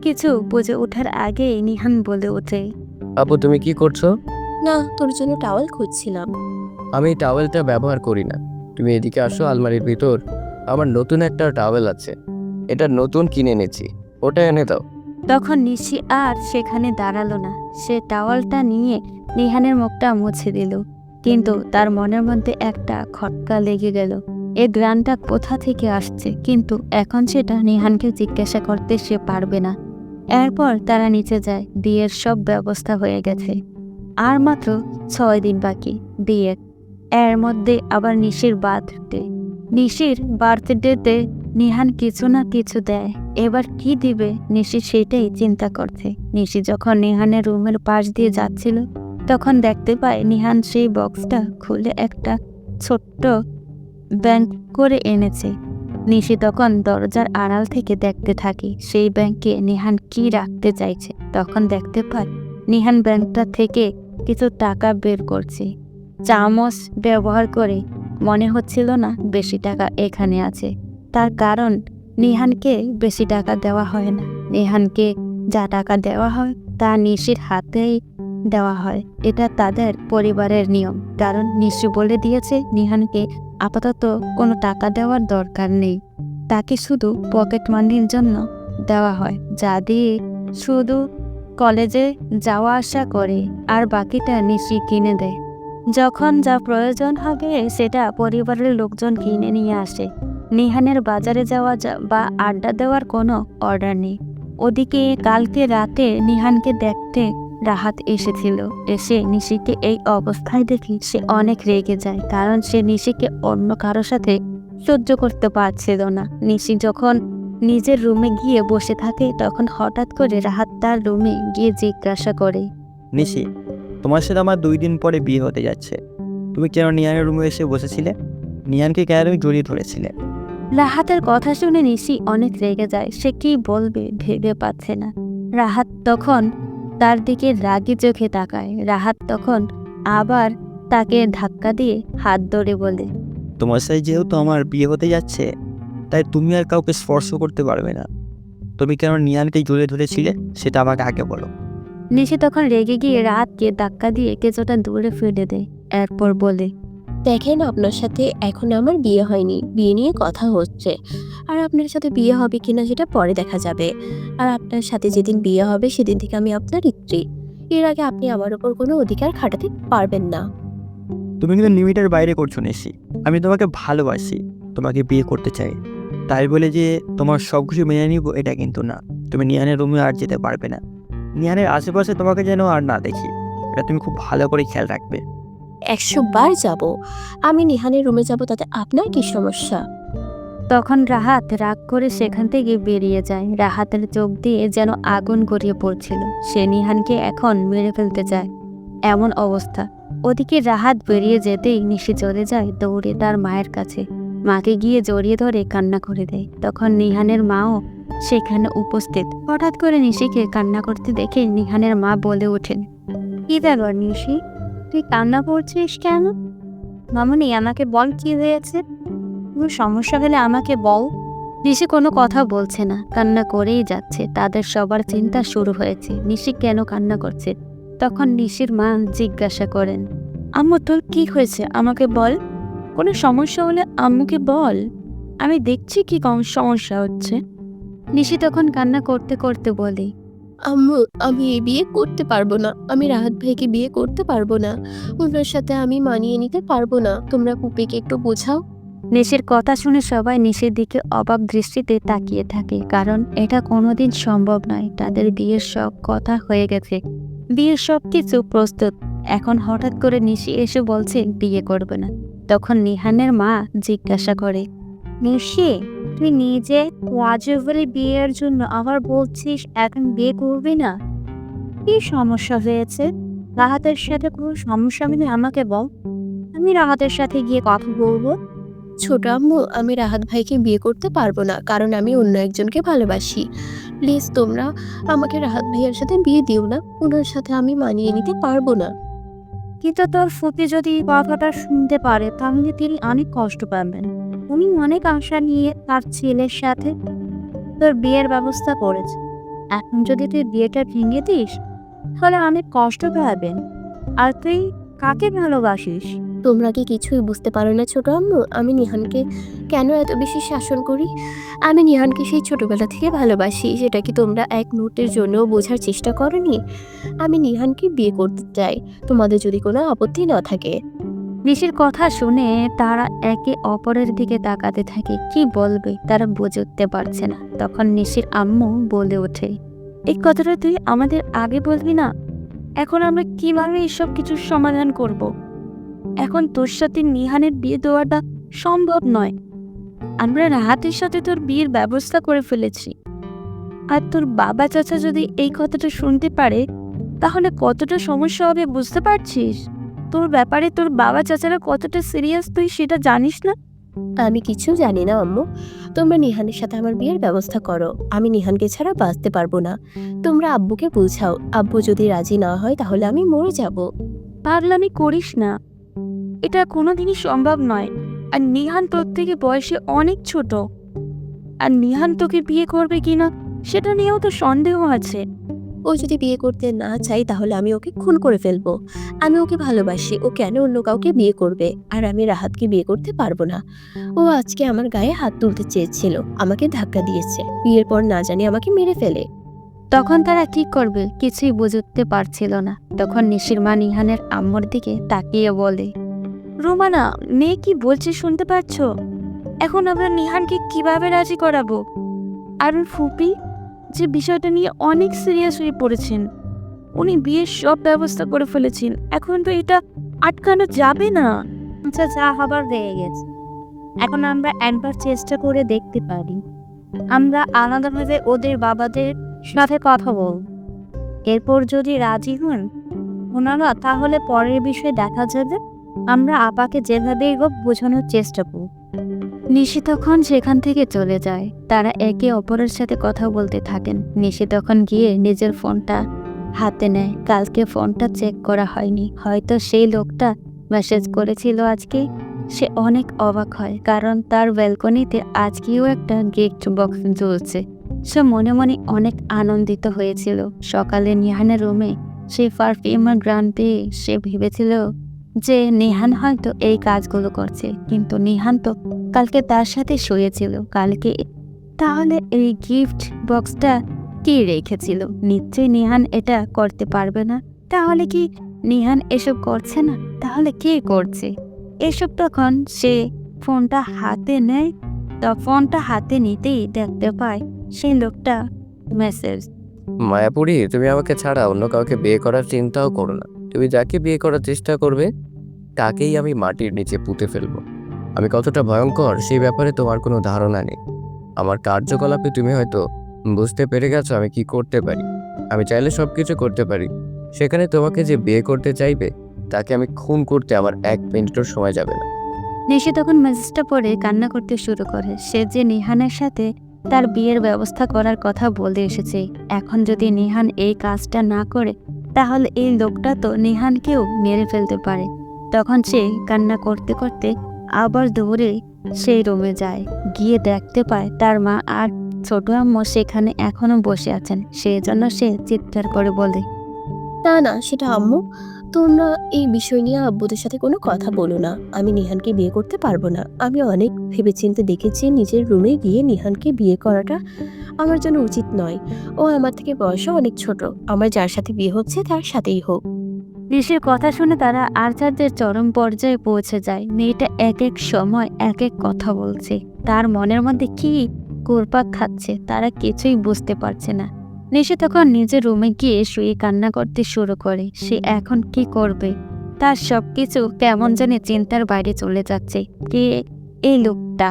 [SPEAKER 3] কিছু বুঝে ওঠার আগেই নিহান বলে ওঠে,
[SPEAKER 1] আপু তুমি কি করছো?
[SPEAKER 2] না, তোর জন্য টাওয়াল খুঁজছিলাম।
[SPEAKER 1] আমি এই টাওয়েলটা ব্যবহার করি না। তুমি এদিকে আসো, আলমারির ভিতর আমার নতুন একটা টাওয়েল আছে, এটা নতুন কিনে এনেছি, ওটা এনে দাও।
[SPEAKER 3] তখন নিশি আর সেখানে দাঁড়ালো না। সে টাওয়ালটা নিয়ে নিহানের মুখটা মুছে দিল, কিন্তু তার মনের মধ্যে একটা খটকা লেগে গেল। এই গ্রানটা কোথা থেকে আসছে, কিন্তু এখন সেটা নিহানকে জিজ্ঞাসা করতে সে পারবে না। এরপর তারা নিচে যায়। বিয়ের সব ব্যবস্থা হয়ে গেছে, আর মাত্র 6 দিন বাকি বিয়ের। এর মধ্যে আবার নিশির বার্থডে। নিশির বার্থডেতে নিহান কিছু না কিছু দেয়। এবার কি দিবে নিশি সেটাই চিন্তা করছে। নিশি যখন নিহানের রুমের পাশ দিয়ে যাচ্ছিল, তখন দেখতে পায় নিহান সেই বক্সটা খুলে একটা ছোট্ট ব্যাংক করে এনেছে। নিশি তখন দরজার আড়াল থেকে দেখতে থাকে সেই ব্যাংকে নিহান কি রাখতে চাইছে। তখন দেখতে পায় নিহান ব্যাংকটা থেকে কিছু টাকা বের করছে। চামচ ব্যবহার করে মনে হচ্ছিল না বেশি টাকা এখানে আছে। তার কারণ নিহানকে বেশি টাকা দেওয়া হয় না। নিহানকে যা টাকা দেওয়া হয় তা নিশির হাতেই দেওয়া হয়। এটা তাদের পরিবারের নিয়ম, কারণ নিশি বলে দিয়েছে নিহানকে আপাতত কোনো টাকা দেওয়ার দরকার নেই। তাকে শুধু পকেট মানির জন্য দেওয়া হয়, যা দিয়ে শুধু কলেজে যাওয়া আসা করে, আর বাকিটা নিশি কিনে দেয়। যখন যা প্রয়োজন হবে সেটা পরিবারের লোকজন কিনে নিয়ে আসে। নিহানের বাজারে যাওয়া বা আড্ডা দেওয়ার কোনো অর্ডার নেই। ওদিকে কালকে রাতে নিহানকে দেখতে রাহাত এসেছিল। এসে নিশিকে এই অবস্থায় দেখে সে অনেক রেগে যায়, কারণ সে নিশিকে অন্য কারো সাথে সহ্য করতে পারছিল না। নিশি যখন নিজের রুমে গিয়ে বসে থাকে, তখন হঠাৎ করে রাহাত তার রুমে গিয়ে জিজ্ঞাসা করে,
[SPEAKER 8] নিশি, তোমার সাথে আমার 2 দিন পরে বিয়ে হতে যাচ্ছে, তুমি কেন নিয়ানের রুমে এসে বসেছিলে? নিয়ানকে কেন তুমি জড়িয়ে ধরেছিলে?
[SPEAKER 3] রাহাতের কথা শুনে নিশি অনেক রেগে যায়। সে কি বলবে ভেবে পাচ্ছে না। রাহাত তখন তার দিকে রাগি চোখে তাকায়। রাহাত তখন আবার তাকে ধাক্কা দিয়ে হাত ধরে বলে,
[SPEAKER 8] তোমার সাথে যেহেতু আমার বিয়ে হতে যাচ্ছে, তাই তুমি আর কাউকে স্পর্শ করতে পারবে না। তুমি কেন নিয়ানকে জড়িয়ে ধরেছিলে সেটা আমাকে আগে বলো।
[SPEAKER 3] নিশি তখন রেগে গিয়ে রাহাতকে ধাক্কা দিয়ে কিছুটা দূরে ফেলে দেয়। এরপর বলে,
[SPEAKER 2] দেখেন, আপনার সাথে এখন আমার বিয়ে হয়নি, বিয়ে নিয়ে কথা হচ্ছে। আর আপনার সাথে বিয়ে হবে কিনা সেটা পরে দেখা যাবে। আর আপনার সাথে যেদিন বিয়ে হবে সেদিন থেকে আমি আপনার স্ত্রী। এর আগে আপনি আমার ওপর কোনো অধিকার খাটাতে পারবেন না।
[SPEAKER 8] তুমি কিন্তু লিমিটের বাইরে করছো নিশি। আমি তোমাকে ভালোবাসি, তোমাকে বিয়ে করতে চাই, তাই বলে যে তোমার সব কিছু মেনে নিব এটা কিন্তু না। তুমি নিহানের রুমে আর যেতে পারবে না। নিহানের আশেপাশে তোমাকে যেন আর না দেখি, এটা তুমি খুব ভালো করে খেয়াল রাখবে।
[SPEAKER 2] 100 বার যাব। আমি নিহানের রুমে যাব, তাতে আপনার কি সমস্যা?
[SPEAKER 3] তখন রাহাত রাগ করে সেখান থেকে বেরিয়ে যায়। রাহাতের চোখ দিয়ে যেন আগুন গড়িয়ে পড়ছিল। সে নিহানকে এখন মেরে ফেলতে চায় এমন অবস্থা। ওদিকে রাহাত বেরিয়ে যেতেই নিশি চলে যায় দৌড়ে তার মায়ের কাছে। মাকে গিয়ে জড়িয়ে ধরে কান্না করে দেয়। তখন নিহানের মাও সেখানে উপস্থিত। হঠাৎ করে নিশিকে কান্না করতে দেখে নিহানের মা বলে ওঠেন, কি ব্যাপার নিশি, তুই কান্না করছিস কেন? মামনি, আমাকে বল কি হয়েছে, কোনো সমস্যা হলে আমাকে বল। নিশি কোনো কথা বলছে না, কান্না করেই যাচ্ছে। তাদের সবার চিন্তা শুরু হয়েছে নিশি কেন কান্না করছে। তখন নিশির মা জিজ্ঞাসা করেন, আম্মু তোর কি হয়েছে আমাকে বল, কোনো সমস্যা হলে আম্মুকে বল, আমি দেখছি কি কম সমস্যা হচ্ছে। নিশি তখন কান্না করতে করতে বলে,
[SPEAKER 2] আম্মু, আমি এই বিয়ে করতে পারবো না। আমি রাহাত ভাইকে বিয়ে করতে পারবো না। ওনার সাথে আমি মানিয়ে নিতে পারবো না। তোমরা পুপিকে একটু বোঝাও।
[SPEAKER 3] নিশির কথা শুনে সবাই নিশির দিকে অবাক দৃষ্টিতে তাকিয়ে থাকে, কারণ এটা কোনোদিন সম্ভব নয়। তাদের বিয়ের সব কথা হয়ে গেছে, বিয়ের সব কিছু প্রস্তুত। এখন হঠাৎ করে নিশি এসে বলছে বিয়ে করবে না। তখন নিহানের মা জিজ্ঞাসা করে, নিশি, তুই নিজে ওয়াজিবের বিয়ের জন্য আবার বলছিস এখন বিয়ে করবি না? কি সমস্যা হয়েছে? রাহাতের সাথে কোনো সমস্যা হলে আমাকে বল, আমি রাহাতের সাথে গিয়ে কথা বলবো।
[SPEAKER 2] ছোট আম্মু, আমি রাহাত ভাইকে বিয়ে করতে পারবো না, কারণ আমি অন্য একজনকে ভালোবাসি। প্লিজ তোমরা আমাকে রাহাত ভাইয়ের সাথে বিয়ে দিও না। ওনার সাথে আমি মানিয়ে নিতে পারবো না।
[SPEAKER 3] কিন্তু তোর ফুপি যদি কথাটা শুনতে পারে তাহলে তিনি অনেক কষ্ট পাবেন। উনি অনেক আশা নিয়ে তার ছেলের সাথে তোর বিয়ের ব্যবস্থা করেছে। এখন যদি তুই বিয়েটা ভেঙে দিস তাহলে অনেক কষ্ট পাবেন। আর তুই কাকে ভালোবাসিস?
[SPEAKER 2] তোমরা কি কিছুই বুঝতে পারো না ছোট আম্মু? আমি নিহানকে কেন এত বেশি শাসন করি? আমি নিহানকে সেই ছোটবেলা থেকে ভালোবাসি। সেটা কি তোমরা এক মুহূর্তের জন্য বোঝার চেষ্টা করনি? আমি নিহানকে বিয়ে করতে চাই, তোমাদের যদি কোনো আপত্তি না থাকে।
[SPEAKER 3] নিশির কথা শুনে তারা একে অপরের দিকে তাকাতে থাকে। কি বলবে তারা বুঝে উঠতে পারছে না। তখন নিশির আম্মু বলে ওঠে, এই কথাটা তুই আমাদের আগে বলবি না? এখন আমরা কিভাবে এসব কিছুর সমাধান করব? এখন তোর সাথে নিহানের বিয়ে দেওয়াটা সম্ভব নয়। আমরা রাহাতের সাথে তোর বিয়ের ব্যবস্থা করে ফেলেছি। আর তোর বাবা চাচা যদি এই কথাটা শুনতে পারে তাহলে কতটা সমস্যা হবে বুঝতে পারছিস? তোর ব্যাপারে তোর বাবা চাচারা কতটা সিরিয়াস তুই সেটা জানিস না?
[SPEAKER 2] আমি কিছু জানি না আম্মু। তোমরা নিহানের সাথে আমার বিয়ের ব্যবস্থা করো। আমি নিহানকে ছাড়া বাঁচতে পারবো না। তোমরা আব্বুকে বোঝাও। আব্বু যদি রাজি না হয় তাহলে আমি মরে যাব।
[SPEAKER 3] পাগলামি করিস না, এটা কোনোদিনই সম্ভব নয়। আর নিহান তোর থেকে বয়সে অনেক ছোট। আর নিহান তোকে বিয়ে করবে কিনা সেটা নিয়েও তো সন্দেহ আছে।
[SPEAKER 2] ও যদি বিয়ে করতে না চাই তাহলে আমি ওকে খুন করে ফেলবো। আমি ওকে ভালোবাসি, ও কেন অন্য কাউকে বিয়ে করবে? আর আমি রাহাতকে বিয়ে করতে পারবো না। ও আজকে আমার গায়ে হাত তুলতে চেয়েছিল, আমাকে ধাক্কা দিয়েছে। বিয়ের পর না জানি আমাকে মেরে ফেলে।
[SPEAKER 3] তখন তারা কি করবে কিছুই বুঝতে পারছিল না। তখন নিশির মা নিহানের আম্মুর দিকে তাকিয়ে বলে, রোমানা, মেয়ে কি বলছে শুনতে পাচ্ছ? এখন আমরা নিহানকে কিভাবে রাজি করাবো? আর ওর ফুপি যে বিষয়টা নিয়ে অনেক সিরিয়াস হয়ে পড়েছেন, উনি বিয়ের সব ব্যবস্থা করে ফেলেছেন। এখন তো এটা আটকানো যাবে না। আচ্ছা, যা হবার হয়ে গেছে। এখন আমরা একবার চেষ্টা করে দেখতে পারি। আমরা আলাদাভাবে ওদের বাবাদের সাথে কথা বল, এরপর যদি রাজি হন ওনারা তাহলে পরের বিষয়ে দেখা যাবে। আমরা আপাকে যেভাবেই হোক বোঝানোর চেষ্টা করব। নিশি তখন সেখান থেকে চলে যায়। তারা একে অপরের সাথে কথা বলতে থাকেন। নিশি তখন গিয়ে নিজের ফোনটা হাতে নেয়। কালকে ফোনটা চেক করা হয়নি, হয়তো সেই লোকটা মেসেজ করেছিল আজকে। সে অনেক অবাক হয়, কারণ তার ব্যালকনিতে আজকেও একটা গিফট বক্স ঝুলছে। সে মনে মনে অনেক আনন্দিত হয়েছিল। সকালে নিহানের রুমে সেই পারফিউমের গ্রান পেয়ে সে ভেবেছিল যে নিহান হয়তো এই কাজগুলো করছে, কিন্তু নিহান তো কালকে তার সাথে শুয়েছিল। কালকে তাহলে এই গিফট বক্সটা কে রেখেছিল? নিশ্চয়ই নিহান এটা করতে পারবে না। তাহলে কি নিহান এসব করছে না? তাহলে কে করছে? এসব তখন সে ফোনটা হাতে নেয়, তো ফোনটা হাতে নিতেই দেখতে পায় সেই লোকটা মেসেজ।
[SPEAKER 1] মায়াপুরী, তুমি আমাকে ছাড়া অন্য কাউকে বিয়ে করার চিন্তাও করো না। তুমি যাকে বিয়ে করার চেষ্টা করবে তাকেই আমি মাটির নিচে পুঁতে ফেলবো। আমি কতটা ভয়ঙ্কর সেই ব্যাপারে তোমার কোনো ধারণা নেই। আমার কার্যকলাপে তুমি হয়তো বুঝতে পেরে গেছো আমি কি করতে পারি। আমি চাইলে সব কিছু করতে পারি। সেখানে তোমাকে যে বিয়ে করতে চাইবে তাকে আমি খুন করতে আমার 1 মিনিটও সময় যাবে না।
[SPEAKER 3] নিশি তখন মেসেজটা পড়ে কান্না করতে শুরু করে। সে যে নিহানের সাথে তার বিয়ের ব্যবস্থা করার কথা বলে এসেছে, এখন যদি নিহান এই কাজটা না করে তাহলে এই লোকটা তো নিহানকেও মেরে ফেলতে পারে। তখন সে কান্না করতে করতে আবার দৌড়ে সেই রুমে যায়। গিয়ে দেখতে পায় তার মা আর ছোট আম্মু সেখানে এখনো বসে আছেন। সেই জন্য সে চিৎকার করে বলে,
[SPEAKER 2] না না, সেটা আম্মু, তোমরা এই বিষয় নিয়ে আব্বুদের সাথে কোনো কথা বলো না। আমি নিহানকে বিয়ে করতে পারবো না। আমি অনেক ভেবেচিন্তে দেখেছি নিজের রুমে গিয়ে নিহানকে বিয়ে করাটা আমার জন্য উচিত নয়। ও আমার থেকে বয়সে অনেক ছোট। আমার যার সাথে বিয়ে হচ্ছে তার সাথেই হোক।
[SPEAKER 3] নিশির কথা শুনে তারা আচার্যের চরম পর্যায়ে পৌঁছে যায়। মেয়েটা এক এক সময় এক এক কথা বলছে। তার মনের মধ্যে কি ঘুরপাক খাচ্ছে তারা কিছুই বুঝতে পারছে না। নিশি তখন নিজের রুমে গিয়ে শুয়ে কান্না করতে শুরু করে। সে এখন কি করবে? তার সবকিছু কেমন জানি চিন্তার বাইরে চলে যাচ্ছে। কে এই লোকটা,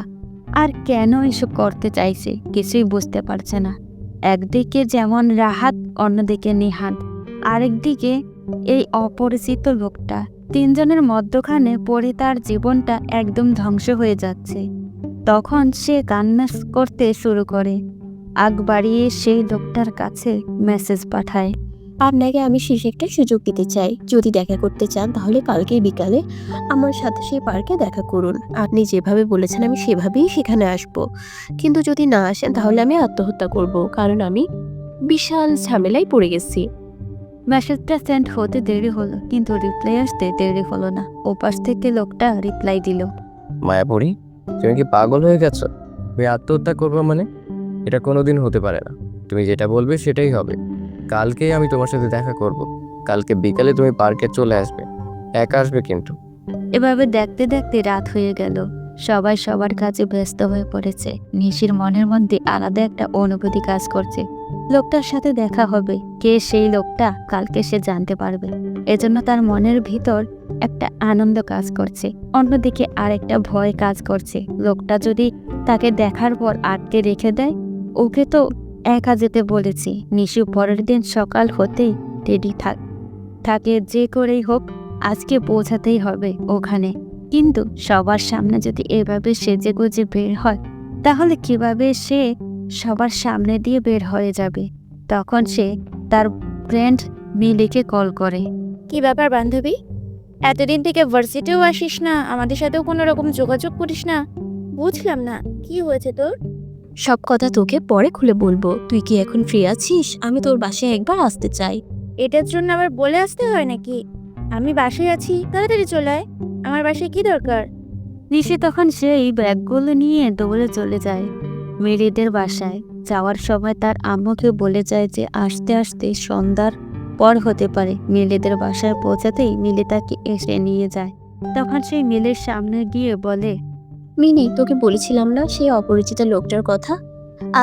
[SPEAKER 3] আর কেন এসব করতে চাইছে কিছুই বুঝতে পারছে না। একদিকে যেমন রাহাত, অন্যদিকে নিহান, আরেকদিকে এই অপরিচিত লোকটা। তিনজনের মধ্যখানে পড়ে তার জীবনটা একদম ধ্বংস হয়ে যাচ্ছে। তখন সে কান্না করতে শুরু করে। আগ বাড়িয়ে সেই লোকটার কাছে মেসেজ পাঠায়।
[SPEAKER 2] আপনাকে আমি শেষ একটা সুযোগ দিতে চাই। যদি দেখা করতে চান তাহলে কালকে বিকালে আমার সাথে সেই পার্কে দেখা করুন। আপনি যেভাবে বলেছেন আমি সেভাবেই সেখানে আসব। কিন্তু যদি না আসেন তাহলে আমি আত্মহত্যা করব, কারণ আমি বিশাল ঝামেলায় পড়ে গেছি।
[SPEAKER 3] মেসেজটা সেন্ড হতে দেরি হলো, কিন্তু রিপ্লাই আসতে দেরি হলো না। ওপাশ থেকে লোকটা রিপ্লাই দিল,
[SPEAKER 1] মায়াপুরী, তুমি কি পাগল হয়ে গেছো? তুমি আত্মহত্যা করবে মানে? এটা কোনোদিন হতে পারে না। তুমি যেটা বলবে সেটাই হবে। কালকেই আমি তোমার সাথে দেখা করব। কালকে বিকালে তুমি পার্কে চলে আসবে। একা আসবে কিন্তু।
[SPEAKER 3] এভাবে দেখতে দেখতে রাত হয়ে গেল। সবাই সবার কাজে ব্যস্ত হয়ে পড়েছে। নিশির মনের মধ্যে আলাদা একটা অনুভূতি কাজ করছে। লোকটার সাথে দেখা হবে। কে সেই লোকটা কালকে সে জানতে পারবে। এজন্য তার মনের ভিতর একটা আনন্দ কাজ করছে, অন্যদিকে আরেকটা ভয় কাজ করছে। লোকটা যদি তাকে দেখার পর আটকে রেখে দেয়, ওকে তো একা যেতে বলেছি। নিশি পরের দিন সকাল হতেই রেডি থাকে যে করেই হোক আজকে পৌঁছাতেই হবে ওখানে। কিন্তু সবার সামনে যদি এভাবে সেজে গুজে বের হয় তাহলে কিভাবে সে সবার সামনে দিয়ে বের হয়ে যাবে? তখন সে তার ফ্রেন্ড মিলিকে কল করে।
[SPEAKER 4] কি ব্যাপার বান্ধবী, এতদিন থেকে ভার্সিটিও আসিস না, আমাদের সাথেও কোনো রকম যোগাযোগ করিস না, বুঝলাম না কি হয়েছে তোর?
[SPEAKER 2] সব কথা তোকে পরে খুলে বলবো। তুই কি এখন ফ্রি আছিস? আমি তোর বাসায় একবার আসতে চাই।
[SPEAKER 4] এটার জন্য আবার বলে আসতে হয় নাকি? আমি বাসায় আছি, তাড়াতাড়ি চলে আয়। আমার বাসায় কি দরকার?
[SPEAKER 3] নিশি তখন সেই ব্যাগগুলো নিয়ে দৌড়ে চলে যায় মিলিদের বাসায়। যাওয়ার সময় তার আম্মুকে বলে যায় যে আসতে আসতে সন্ধ্যার পর হতে পারে। মিলিদের বাসায় পৌঁছাতেই মিলি তাকে এসে নিয়ে যায়। তখন সেই মিলের সামনে গিয়ে বলে,
[SPEAKER 2] মিনি, তোকে বলেছিলাম না সেই অপরিচিত লোকটার কথা?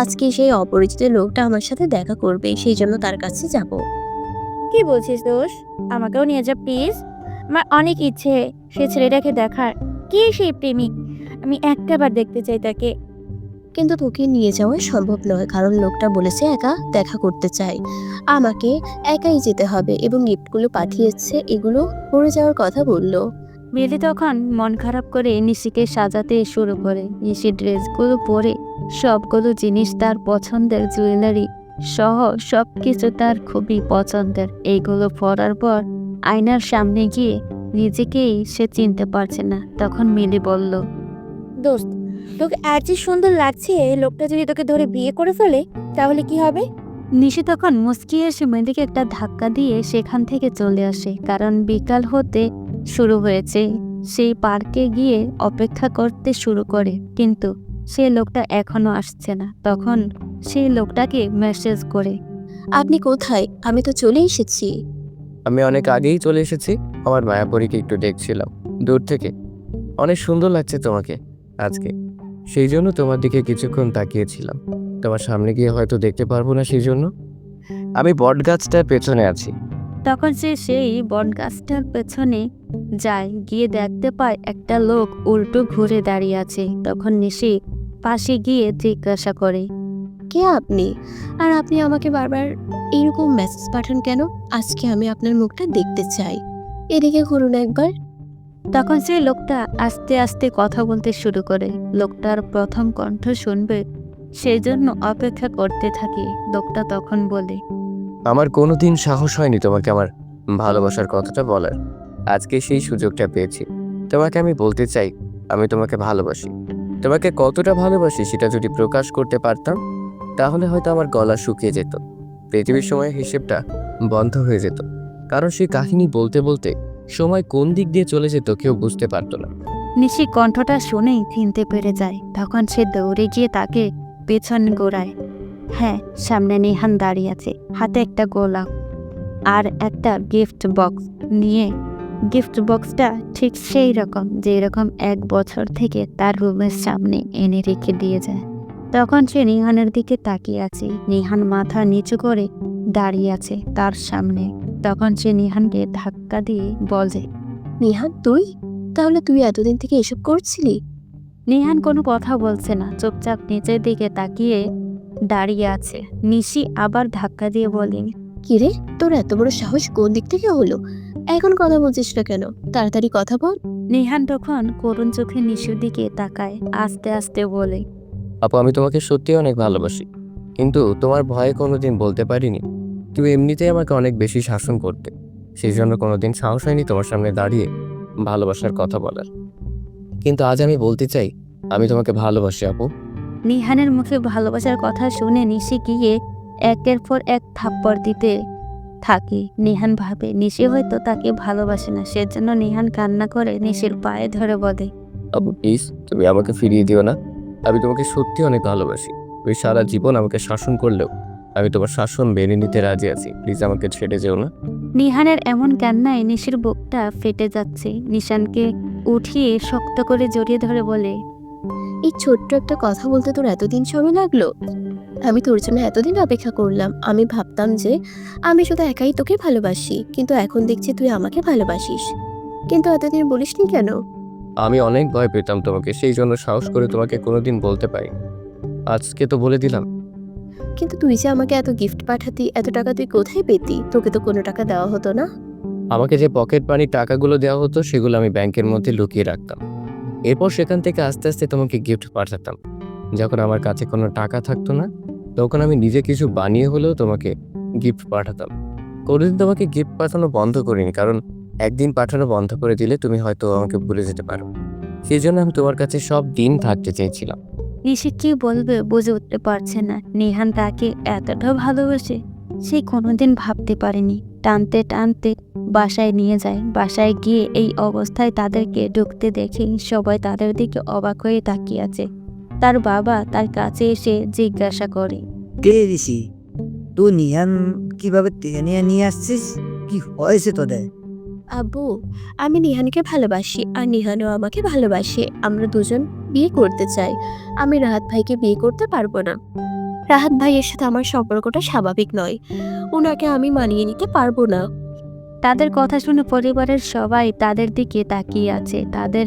[SPEAKER 2] আজকে সেই অপরিচিত লোকটা আমার সাথে দেখা করবে, সেই জন্য তার কাছে যাব।
[SPEAKER 4] কি বলছিস দোষ? আমাকেও নিয়ে যা প্লিজ। আমার অনেক ইচ্ছে সে ছেলেটাকে দেখার। কে সেই প্রেমিক? আমি একটাবার দেখতে চাই তাকে।
[SPEAKER 2] কিন্তু তোকে নিয়ে যাওয়া সম্ভব নয়, কারণ লোকটা বলেছে একা দেখা করতে চাই। আমাকে একাই যেতে হবে এবং গিফটগুলো পাঠিয়েছে, এগুলো পরে যাওয়ার কথা বললো।
[SPEAKER 3] মিলি তখন মন খারাপ করে নিশিকে সাজাতে শুরু করে। নিশি ড্রেসগুলো পরে সবগুলো জিনিস তার পছন্দের, জুয়েলারি সহ সবকিছু তার খুবই পছন্দের। এইগুলো পরার পর আয়নার সামনে গিয়ে নিজেকেই সে চিনতে পারছে না। তখন মিলি বলল,
[SPEAKER 4] দোস্ত, তোকে এত যে সুন্দর লাগছে, লোকটা যদি তোকে ধরে বিয়ে করে ফেলে তাহলে কি হবে?
[SPEAKER 3] নিশি তখন মুচকি এসে মেয়েদিকে একটা ধাক্কা দিয়ে সেখান থেকে চলে আসে। কারণ বিকাল হতে শুরু হয়েছে। সেই পার্কে গিয়ে অপেক্ষা করতে শুরু করে, কিন্তু সেই লোকটা এখনো আসছে না। তখন সেই লোকটাকে মেসেজ করে,
[SPEAKER 2] আপনি কোথায়? আমি তো চলে এসেছি।
[SPEAKER 1] আমি অনেক আগেই চলে এসেছি। আমার মায়াপুরীকে একটু দেখছিলাম দূর থেকে। অনেক সুন্দর লাগছে তোমাকে আজকে, সেই জন্য তোমার দিকে কিছুক্ষণ তাকিয়েছিলাম। তোমার সামনে গিয়ে হয়তো দেখতে পারবো না, সেই জন্য আমি বটগাছটার পেছনে আছি।
[SPEAKER 3] তখন সে সেই বটগাছটার পেছনে যায়, গিয়ে দেখতে পায় একটা লোক উল্টো ঘুরে দাঁড়িয়ে আছে। তখন নিশি পাশে গিয়ে জিজ্ঞাসা করে,
[SPEAKER 2] কে আপনি? আর আপনি আমাকে বারবার এরকম মেসেজ পাঠান কেন? আজকে আমি আপনার মুখটা দেখতে চাই। এদিকে ঘুরুন একবার।
[SPEAKER 3] তখন সেই লোকটা আস্তে আস্তে কথা বলতে শুরু করে। লোকটার প্রথম কণ্ঠ শুনবে সেই জন্য অপেক্ষা করতে থাকে। লোকটা তখন বলে,
[SPEAKER 1] আমার কোনোদিন সাহস হয়নি তোমাকে আমার ভালোবাসার কথাটা বলার। আজকে সেই সুযোগটা পেয়েছি। তোমাকে আমি বলতে চাই, আমি তোমাকে ভালোবাসি। তোমাকে কতটা ভালোবাসি সেটা যদি প্রকাশ করতে পারতাম, তাহলে হয়তো আমার গলা শুকিয়ে যেত, পৃথিবীর সময়ের হিসেবটা বন্ধ হয়ে যেত। কারণ সেই কাহিনী বলতে বলতে সময় কোন দিক দিয়ে চলে যেত কেউ বুঝতে পারতো না।
[SPEAKER 3] নিশি কণ্ঠটা শুনেই থিনতে পেরে যায়। তখন সে দৌড়ে গিয়ে তাকে পেছন গোড়ায়। হ্যাঁ, সামনে নিহান দাঁড়িয়ে আছে, হাতে একটা গোলাপ আর একটা গিফট বক্স নিয়ে। গিফট বক্সটা ঠিক সেই রকম যেই রকম 1 বছর থেকে তার রুমের সামনে এনে রেখে দিয়ে যায়। তখন সে নিহানের দিকে তাকিয়ে আছে। নিহান মাথা নিচু করে দাঁড়িয়ে আছে তার সামনে। তখন সে নিহানকে ধাক্কা দিয়ে বলে,
[SPEAKER 2] নিহান, তুই? তাহলে তুই এতদিন থেকে এসব করছিলি?
[SPEAKER 3] নিহান কোনো কথা বলছে না, চুপচাপ নিচের দিকে তাকিয়ে দাঁড়িয়ে আছে। নিশি আবার ধাক্কা দিয়ে বলে,
[SPEAKER 2] কিরে, তোর এত বড় সাহস কোন দিক থেকে হলো? এখন কথা বলছিস না কেন? তাড়াতাড়ি কথা বল।
[SPEAKER 3] নিহান তখন করুণ চোখে নিশুর দিকে তাকায়, আস্তে আস্তে বলে,
[SPEAKER 1] আপু, আমি তোমাকে সত্যিই অনেক ভালোবাসি, কিন্তু তোমার ভয়ে কোনোদিন বলতে পারিনি। তুমি এমনিতেই আমাকে অনেক বেশি শাসন করতে, সেই জন্য কোনোদিন সাহস হয়নি তোমার সামনে দাঁড়িয়ে ভালোবাসার কথা বলার। কিন্তু আজ আমি বলতে চাই, আমি তোমাকে ভালোবাসি আপু।
[SPEAKER 3] নিহানের মুখে ভালোবাসার কথা শুনে নিশি গিয়ে একের পর এক থাপ্পড় দিতে থাকে। নিহান ভাবে নিশি হয়তো তাকে ভালোবাসে না, সেজন্য নিহান কান্না করে নিশির পায়ে ধরে বলে,
[SPEAKER 1] আপু প্লিজ, তুমি আমাকে ফিরিয়ে দিও না। আমি তোমাকে সত্যি অনেক ভালোবাসি। তুমি সারা জীবন আমাকে শাসন করলেও আমি তোমার শাসন মেনে নিতে রাজি আছি। প্লিজ আমাকে ছেড়ে যেও না।
[SPEAKER 3] নিহানের এমন কান্নায় নিশির বুকটা ফেটে যাচ্ছে। নিশানকে উঠিয়ে শক্ত করে জড়িয়ে ধরে বলে,
[SPEAKER 2] এই ছোট্ট একটা কথা বলতে তোর এতদিন সময় লাগলো? আমি তোর জন্য এতদিন অপেক্ষা করলাম। আমি ভাবতাম যে আমি শুধু একাই তোকে ভালোবাসি, কিন্তু এখন দেখছি তুই আমাকে ভালোবাসিস। কিন্তু এতদিন বলিসনি কেন?
[SPEAKER 1] আমি অনেক ভয় পেতাম তোমাকে, সেই জন্য সাহস করে তোমাকে কোনোদিন বলতে পারি। আজকে তো বলে দিলাম।
[SPEAKER 2] কিন্তু তুই যে আমাকে এত গিফট পাঠাতি, এত টাকা তুই কোথায় পেতি? তোকে তো কোনো টাকা দেওয়া হতো না।
[SPEAKER 1] আমাকে যে পকেট মানি টাকাগুলো দেওয়া হতো সেগুলো আমি ব্যাংকের মধ্যে লুকিয়ে রাখতাম। এরপর সেখান থেকে আস্তে আস্তে তোমাকে গিফট পাঠাতাম। যখন আমার কাছে কোনো টাকা থাকতো না, তখন আমি নিজে কিছু বানিয়ে হলেও তোমাকে গিফট পাঠাতাম। কোনোদিন তোমাকে গিফট পাঠানো বন্ধ করিনি, কারণ একদিন পাঠানো বন্ধ করে দিলে তুমি হয়তো আমাকে ভুলে যেতে পারো। সেই জন্য আমি তোমার কাছে সব দিন থাকতে চেয়েছিলাম।
[SPEAKER 3] নিশি কি বলবে বুঝে উঠতে পারছে না। নিহান তাকে এতটা ভালোবাসে সে কোনোদিন ভাবতে পারেনি। টানতে টানতে বাসায় নিয়ে যায়। বাসায় গিয়ে এই অবস্থায় তাদেরকে ঢুকতে দেখে সবাই তাদের দিকে অবাক হয়ে তাকিয়ে আছে। তার বাবা তার কাছে এসে জিজ্ঞাসা করে,
[SPEAKER 9] কে ঋষি, তুই নিহান কিভাবে টেনে নিয়ে আসছিস? কি হয়েছে তোদের?
[SPEAKER 2] আব্বু, আমি নিহানকে ভালোবাসি আর নিহানও আমাকে ভালোবাসে। আমরা দুজন বিয়ে করতে চাই। আমি রাহাত ভাইকে বিয়ে করতে পারবো না। রাহাত ভাইয়ের সাথে আমার সম্পর্কটা স্বাভাবিক নয়। ওনাকে আমি মানিয়ে নিতে পারবো না।
[SPEAKER 3] তাদের কথা শুনে পরিবারের সবাই তাদের দিকে তাকিয়ে আছে। তাদের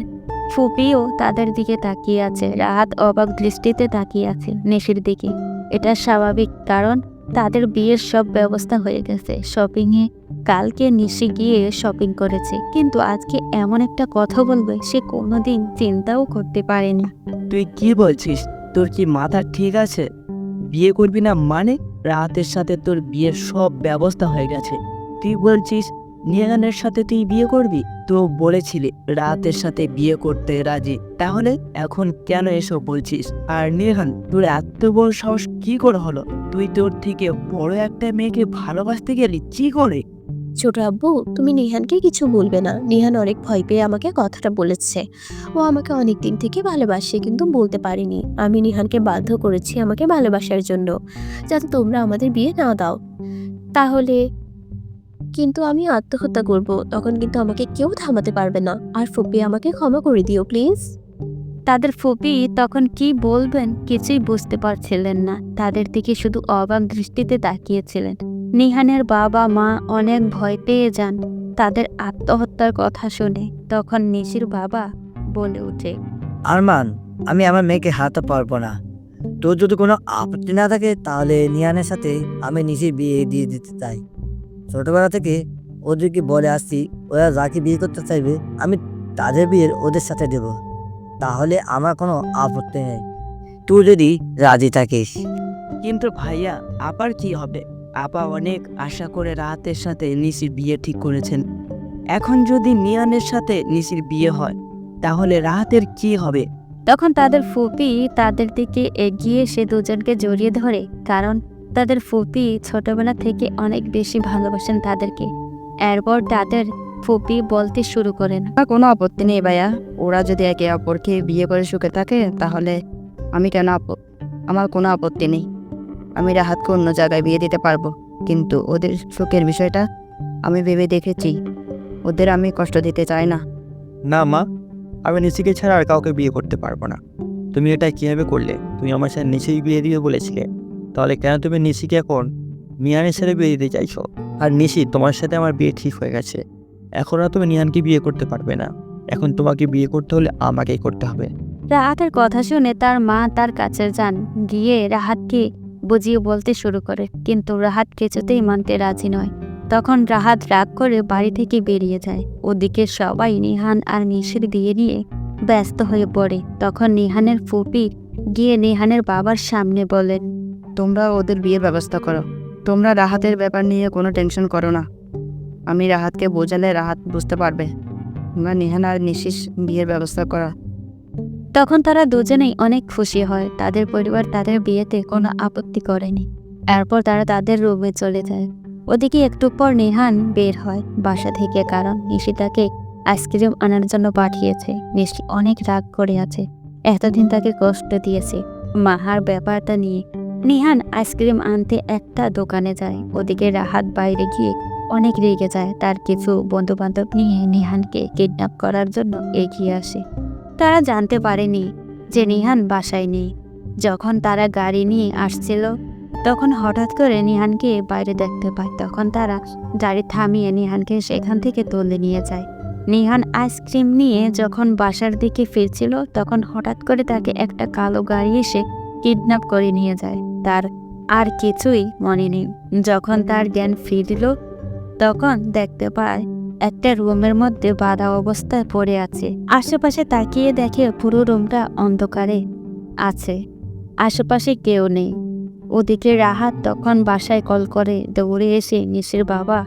[SPEAKER 3] ফুপিও তাদের দিকে তাকিয়ে আছে। রাহাত অবাক দৃষ্টিতে তাকিয়ে আছে নিশির দিকে। এটা স্বাভাবিক, কারণ তাদের বিয়ের সব ব্যবস্থা হয়ে গেছে। শপিংয়ে কালকে নিশি গিয়ে শপিং করেছে, কিন্তু আজকে এমন একটা কথা বলবে সে কোনোদিন চিন্তাও করতে পারেনি।
[SPEAKER 12] তুই কি বলছিস? তোর কি মাথা ঠিক আছে? বিয়ে করবি না মানে? রাহাতের সাথে তোর বিয়ের সব ব্যবস্থা হয়ে গেছে। তুই বলছিস নিহানের সাথে তুই বিয়ে করবি? তো বলেছিলি রাহাতের সাথে বিয়ে করতে রাজি, তাহলে এখন কেন এসব বলছিস? আর নিহান, তোর এত বড় সাহস কি করে হলো? তুই তোর থেকে বড় একটা মেয়েকে ভালোবাসতে গেলি কি করে?
[SPEAKER 2] ছোট আব্বু, তুমি নিহানকে কিছু বলবে না। নিহান অনেক ভয় পেয়ে আমাকে কথাটা বলেছে। ও আমাকে অনেক দিন থেকে ভালোবাসে, কিন্তু বলতে পারিনি। আমি নিহানকে বাধ্য করেছি আমাকে ভালোবাসার জন্য, যাতে তোমরা আমাদের বিয়ে না দাও। তাহলে কিন্তু আমি আত্মহত্যা করব, তখন কিন্তু আমাকে কেউ থামাতে পারবে না। আর ফুপি আমাকে ক্ষমা করে দিও প্লিজ।
[SPEAKER 3] তাদের ফুপি তখন কি বলবেন কিছুই বুঝতে পারছিলেন না। তাদের দিকে শুধু অবাক দৃষ্টিতে তাকিয়েছিলেন। নিহানের বাবা মা অনেক ভয় পেয়ে যান তাদের আত্মহত্যার কথা শুনে। তখন নিশির বাবা বলে ওঠে,
[SPEAKER 9] আরমান, আমি আমার মেয়েকে হারাতে পারবো না। তোর যদি কোনো আপত্তি না থাকে তাহলে নিহানের সাথে আমি নিশির বিয়ে দিয়ে দিতে চাই। ছোটবেলা থেকে ওদেরকে বলে আসছি, ওরা যাকে বিয়ে করতে চাইবে আমি তাদের বিয়ে ওদের সাথে দেব। তাহলে আমার কোনো আপত্তি নেই, তুই যদি রাজি থাকিস।
[SPEAKER 12] কিন্তু ভাইয়া, আপার কি হবে? আপা অনেক আশা করে রাহাতের সাথে নিশির বিয়ে ঠিক করেছেন। এখন যদি নিয়ানের সাথে নিশির বিয়ে হয় তাহলে রাহাতের কি হবে?
[SPEAKER 3] তখন তাদের ফুপি তাদের দিকে এগিয়ে সে দুজনকে জড়িয়ে ধরে, কারণ তাদের ফুপি ছোটবেলা থেকে অনেক বেশি ভালোবাসেন তাদেরকে। এরপর তাদের ফুপি বলতে শুরু করেন,
[SPEAKER 11] আমার কোনো আপত্তি নেই ভাইয়া। ওরা যদি একে অপরকে বিয়ে করে সুখে থাকে তাহলে আমি কেন আমার কোনো আপত্তি নেই। আমি রাহাতকে অন্য জায়গায় বিয়ে দিতে পারবো, কিন্তু ওদের সুখের বিষয়টা আমি ভেবে দেখেছি। ওদের আমি কষ্ট দিতে চাই না।
[SPEAKER 8] না মা, আমি নিশিকে ছাড়া আর কাউকে বিয়ে করতে পারবো না। তুমি এটা কীভাবে করলে? তুমি আমার সাথে নিশিকে বিয়ে দিতে বলেছিলে, তাহলে কেন তুমি নিশিকে এখন নিহানের সাথে বিয়ে দিতে চাইছো? আর নিশি, তোমার সাথে আমার বিয়ে ঠিক হয়ে গেছে। এখন আর তুমি নিহানকে বিয়ে করতে পারবে না। এখন তোমাকে বিয়ে করতে হলে আমাকেই করতে হবে।
[SPEAKER 3] রাহাতের কথা শুনে তার মা তার কাছে যান, গিয়ে রাহাতকে বুঝিয়ে বলতে শুরু করে, কিন্তু রাহাত কিছুতেই মানতে রাজি নয়। তখন রাহাত রাগ করে বাড়ি থেকে বেরিয়ে যায়। ওদিকে সবাই নিহান আর নিশির বিয়ে নিয়ে ব্যস্ত হয়ে পড়ে। তখন নিহানের ফুপি গিয়ে নিহানের বাবার সামনে বলেন,
[SPEAKER 11] তোমরা ওদের বিয়ের ব্যবস্থা করো। তোমরা রাহাতের ব্যাপার নিয়ে কোনো টেনশন করো না। আমি রাহাতকে বোঝালে রাহাত বুঝতে পারবে। তোমরা নিহান আর নিশিস বিয়ের ব্যবস্থা করা।
[SPEAKER 3] তখন তারা দুজনেই অনেক খুশি হয়। তাদের পরিবার তাদের বিয়েতে কোনো আপত্তি করেনি। এরপর তারা তাদের রুমে চলে যায়। ওদিকে একটু পর নিহান বের হয় বাসা থেকে, কারণ নিশি তাকে আইসক্রিম আনার জন্য পাঠিয়েছে। নিশি অনেক রাগ করে আছে, এতদিন তাকে কষ্ট দিয়েছে মাহার ব্যাপারটা নিয়ে। নিহান আইসক্রিম আনতে একটা দোকানে যায়। ওদিকে রাহাত বাইরে গিয়ে অনেক রেগে যায়। তার কিছু বন্ধু বান্ধব নিয়ে নিহানকে কিডন্যাপ করার জন্য এগিয়ে আসে। তারা জানতে পারেনি যে নিহান বাসায় নেই। যখন তারা গাড়ি নিয়ে আসছিল তখন হঠাৎ করে নিহানকে বাইরে দেখতে পায়। তখন তারা গাড়ি থামিয়ে নিহানকে সেখান থেকে তুলে নিয়ে যায়। নিহান আইসক্রিম নিয়ে যখন বাসার দিকে ফিরছিল তখন হঠাৎ করে তাকে একটা কালো গাড়ি এসে কিডন্যাপ করে নিয়ে যায়। তার আর কিছুই মনে নেই। যখন তার জ্ঞান ফিরল তখন দেখতে পায় একটা রুমের মধ্যে বাঁধা অবস্থায় পড়ে আছে। আশেপাশে তাকিয়ে দেখে পুরো রুমটা অন্ধকারে আছে, আশেপাশে কেউ নেই। ওদিকে রাহাত তখন বাসায় কল করে। দৌড়ে এসে নিশির বাবা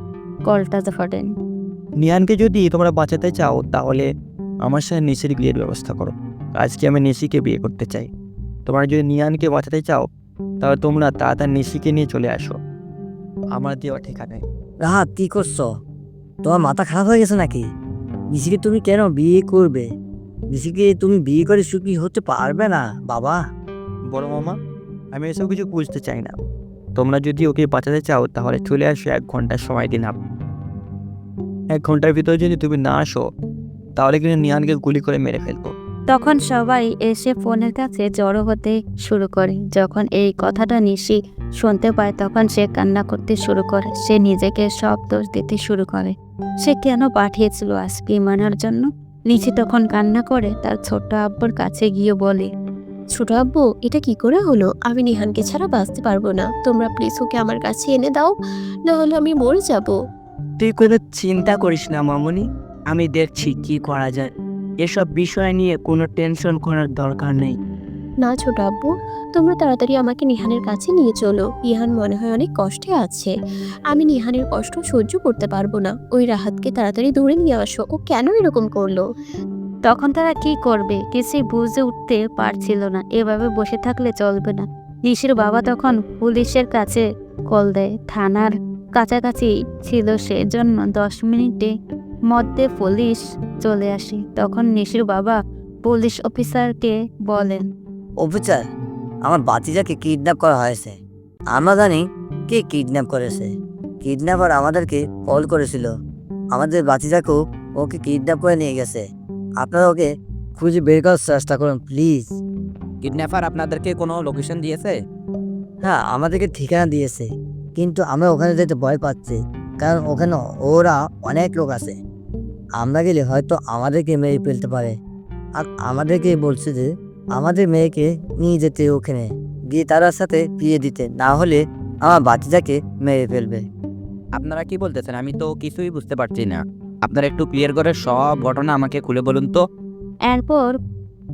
[SPEAKER 3] কলটা ধরেন।
[SPEAKER 8] নিহানকে যদি তোমরা বাঁচাতে চাও তাহলে আমার সাথে নিশির বিয়ের ব্যবস্থা করো। আজকে আমি নিশিকে বিয়ে করতে চাই। তোমরা যদি নিহানকে বাঁচাতে চাও তাহলে তোমরা তাড়াতাড়ি নিশিকে নিয়ে চলে আসো। আমার দেওয়া ঠিকানায়।
[SPEAKER 9] রাহাত, কি করছো? তোমার মাথা খারাপ হয়ে গেছে নাকি? নিশিকে তুমি কেন বিয়ে করবে? নিশিকে তুমি বিয়ে করে সুখী হতে পারবে না বাবা।
[SPEAKER 8] বড় মামা, আমি এসব কিছু বুঝতে চাই না। তোমরা যদি ওকে বাঁচাতে চাও তাহলে চলে আসো। 1 ঘন্টার সময় দিলাম। 1 ঘন্টার ভিতরে যদি তুমি না আসো তাহলে কিন্তু নিহানকে গুলি করে মেরে ফেলবো।
[SPEAKER 3] তখন সবাই এসে ফোনের কাছে জড়ো হতে শুরু করে। যখন এই কথাটা নিশি শুনতে পায় তখন সে কান্না করতে শুরু করে। সে নিজেকে সব দোষ দিতে শুরু করে। সে কেন পাঠিয়েছিল আইসক্রিম আনার জন্য। নিশি তখন কান্না করে তার ছোট্ট আব্বুর কাছে গিয়ে বলে,
[SPEAKER 2] ছোট আব্বু, এটা কি করে হলো? আমি নিহানকে ছাড়া বাঁচতে পারবো না। তোমরা প্লিজ ওকে আমার কাছে এনে দাও, না হলে আমি মরে যাব।
[SPEAKER 12] তুই কোনো চিন্তা করিস না মামুনি, আমি দেখছি কি করা যায়। এসব বিষয় নিয়ে কোনো টেনশন করার দরকার নেই।
[SPEAKER 2] না ছোট আব্বু, তোমরা তাড়াতাড়ি আমাকে নিহানের কাছে নিয়ে চলো। ইহান মনে হয় অনেক কষ্টে আছে। আমি নিহানের কষ্ট সহ্য করতে পারবো না। ওই রাহাতকে তাড়াতাড়ি ধরে নিয়ে আসো। ও কেন এরকম করলো?
[SPEAKER 3] তখন তারা কি করবে কিছুই বুঝে উঠতে পারছিল না। এভাবে বসে থাকলে চলবে না। নিশির বাবা তখন পুলিশের কাছে কল দেয়। থানার কাছাকাছি ছিল, সেজন্য 10 মিনিটের মধ্যে পুলিশ চলে আসে। তখন নিশির বাবা পুলিশ অফিসারকে বলেন,
[SPEAKER 9] অফিসার, আমার বাতিজাকে কিডন্যাপ করা হয়েছে। আমরা জানি কে কিডন্যাপ করেছে। কিডন্যাপার আমাদেরকে কল করেছিল। আমাদের বাচ্চাকেও ওকে কিডন্যাপ করে নিয়ে গেছে। আপনারা ওকে খুঁজে বের করার চেষ্টা করুন প্লিজ।
[SPEAKER 5] কিডন্যাপার আপনাদেরকে কোনো লোকেশন দিয়েছে?
[SPEAKER 9] হ্যাঁ, আমাদেরকে ঠিকানা দিয়েছে, কিন্তু আমরা ওখানে যেতে ভয় পাচ্ছি, কারণ ওখানে ওরা অনেক লোক আছে। আমরা গেলে হয়তো আমাদেরকে মেরে ফেলতে পারে। আর আমাদেরকে বলছে যে আমাদের মেয়েকে নিয়ে যেতে ওখানে গিয়ে তার সাথে বিয়ে দিতে, না হলে আমার বাচ্চাকে মেরে ফেলবে।
[SPEAKER 5] আপনারা কি বলতেছেন? আমি তো কিছুই বুঝতে পারছি না। আপনারা একটু ক্লিয়ার করে সব ঘটনা আমাকে খুলে বলুন তো।
[SPEAKER 3] এরপর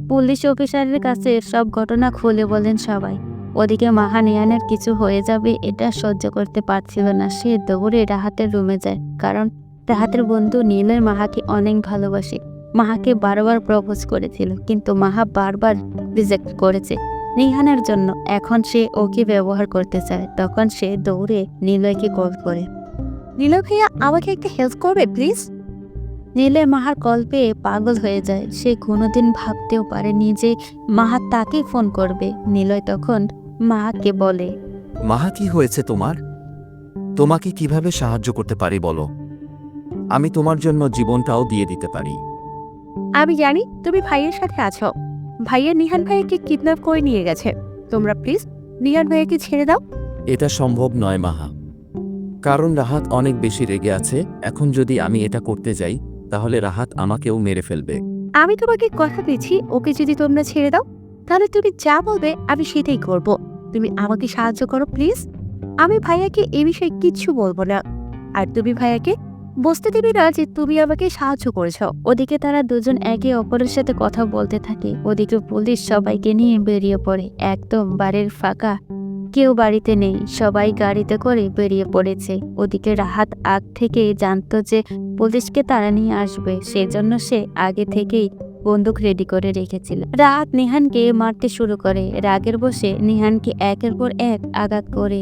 [SPEAKER 3] পুলিশ অফিসারের কাছে সব ঘটনা খুলে বলেন সবাই। ওদিকে মাহা নিহানের কিছু হয়ে যাবে এটা সহ্য করতে পারছিল না। সে দৌড়ে রাহাতের রুমে যায়, কারণ রাহাতের বন্ধু নীলের মাহাকে অনেক ভালোবাসে। মাহাকে বারবার প্রপোজ করেছিল, কিন্তু মাহা বারবার রিজেক্ট করেছে নিহানের জন্য। এখন সে ওকে ব্যবহার করতে চায়। তখন সে দৌড়ে নিলয়কে কল করে।
[SPEAKER 6] নীলয় ভাইয়া, আমাকে একটা হেল্প করবে প্লিজ?
[SPEAKER 3] নীলে মাহার কল পেয়ে পাগল হয়ে যায়। সে কোনোদিন ভাবতেও পারেনি যে মাহা তাকে ফোন করবে। নিলয় তখন মাহাকে বলে,
[SPEAKER 13] মাহা, কি হয়েছে তোমার? তোমাকে কিভাবে সাহায্য করতে পারি বলো? আমি তোমার জন্য জীবনটাও দিয়ে দিতে পারি।
[SPEAKER 6] আমি জানি তুমি ভাইয়ের সাথে আছো। ভাইয়া নিহান ভাইয়াকে কিডন্যাপ করে নিয়ে গেছে। তোমরা প্লিজ নিহান ভাইয়াকে ছেড়ে দাও।
[SPEAKER 13] এটা সম্ভব নয় মাহা, কারণ রাহাত অনেক বেশি রেগে আছে। এখন যদি আমি এটা করতে যাই তাহলে রাহাত আমাকেও মেরে ফেলবে।
[SPEAKER 6] আমি তোমাকে কথা দিচ্ছি, ওকে যদি তোমরা ছেড়ে দাও তাহলে তুমি যা বলবে আমি সেটাই করব। তুমি আমাকে সাহায্য করো প্লিজ। আমি ভাইয়াকে এ বিষয়ে কিচ্ছু বলবো না, আর তুমি ভাইয়াকে বুঝতে দিবি না যে তুমি আমাকে সাহায্য করেছো।
[SPEAKER 3] ওদিকে তারা দুজন একে অপরের সাথে কথা বলতে থাকে। ওদিকে পুলিশ সবাইকে নিয়ে বেরিয়ে পড়ে। একদম বাড়ির ফাঁকা, কেউ বাড়িতে নেই, সবাই গাড়িতে করে বেরিয়ে পড়েছে। ওদিকে রাহাত আগ থেকেই জানতো যে পুলিশকে তারা নিয়ে আসবে, সেজন্য সে আগে থেকেই বন্দুক রেডি করে রেখেছিল। রাহাত নিহানকে মারতে শুরু করে। রাগের বসে নিহানকে একের পর এক আঘাত করে।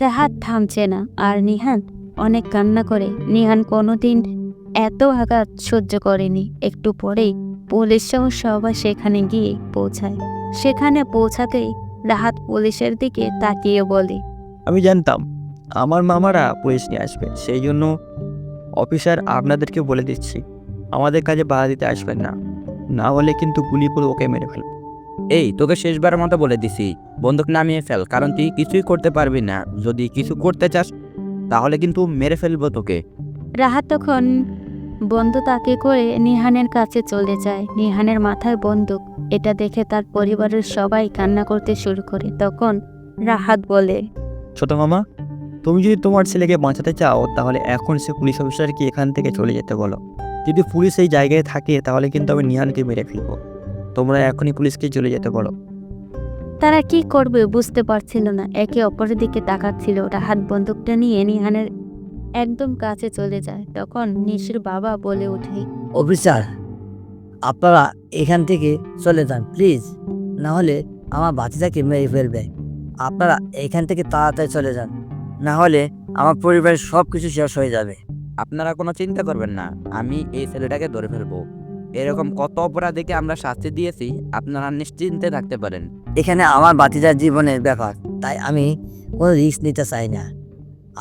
[SPEAKER 3] রাহাত থামছে না, আর নিহান অনেক কান্না করে। নিহান কোনোদিন এত আঘাত সহ্য করেনি। একটু পরেই পুলিশ সহ সবাই সেখানে গিয়ে পৌঁছায়। সেখানে পৌঁছাতেই রাহাত পুলিশের দিকে তাকিয়ে বলে,
[SPEAKER 8] আমি জানতাম আমার মামারা পুলিশ নিয়ে আসবে, সেই জন্য অফিসার আপনাদেরকে বলে দিচ্ছি আমাদের কাজে বাধা দিতে আসবেন না, না হলে কিন্তু গুলি করে ওকে মেরে ফেলবে।
[SPEAKER 5] এই, তোকে শেষবারের মতো বলে দিছি, বন্দুক নামিয়ে ফেল, কারণ তুই কিছুই করতে পারবি না। যদি কিছু করতে চাস তাহলে কিন্তু মেরে ফেলবো তোকে।
[SPEAKER 3] রাহাত তখন বন্ধু তাকে করে নিহানের কাছে চলে যায়। নিহানের মাথায় বন্দুক। এটা দেখে তার পরিবারের সবাই কান্না করতে শুরু করে। তখন রাহাত বলে,
[SPEAKER 8] ছোট মামা, তুমি যদি তোমার ছেলেকে বাঁচাতে চাও তাহলে এখন সে পুলিশ অফিসারকে এখান থেকে চলে যেতে বলো। যদি পুলিশ এই জায়গায় থাকে তাহলে কিন্তু আমি নিহানকে মেরে ফেলবো। তোমরা এখনই পুলিশকে চলে যেতে বলো।
[SPEAKER 3] তারা কি করবে বুঝতে পারছিল না, একে অপরের দিকে তাকাচ্ছিল। রাহাত বন্দুকটা নিয়ে নিহানের একদম কাছে চলে যায়। তখন নিশির বাবা বলে ওঠে,
[SPEAKER 9] অফিসার, আপনারা এখান থেকে চলে যান প্লিজ, না হলে আমার বাচ্চাকে মেরে ফেলবে। আপনারা এখান থেকে তাড়াতাড়ি চলে যান, না হলে আমার পরিবারের সব কিছু শেষ হয়ে যাবে।
[SPEAKER 5] আপনারা কোনো চিন্তা করবেন না, আমি এই ছেলেটাকে ধরে ফেলবো। এরকম কত অপরাধীকে আমরা শাস্তি দিয়েছি, আপনারা নিশ্চিন্তে থাকতে পারেন।
[SPEAKER 9] এখানে আমার বাচ্চার জীবনের ব্যাপার, তাই আমি কোনো রিস্ক নিতে চাই না।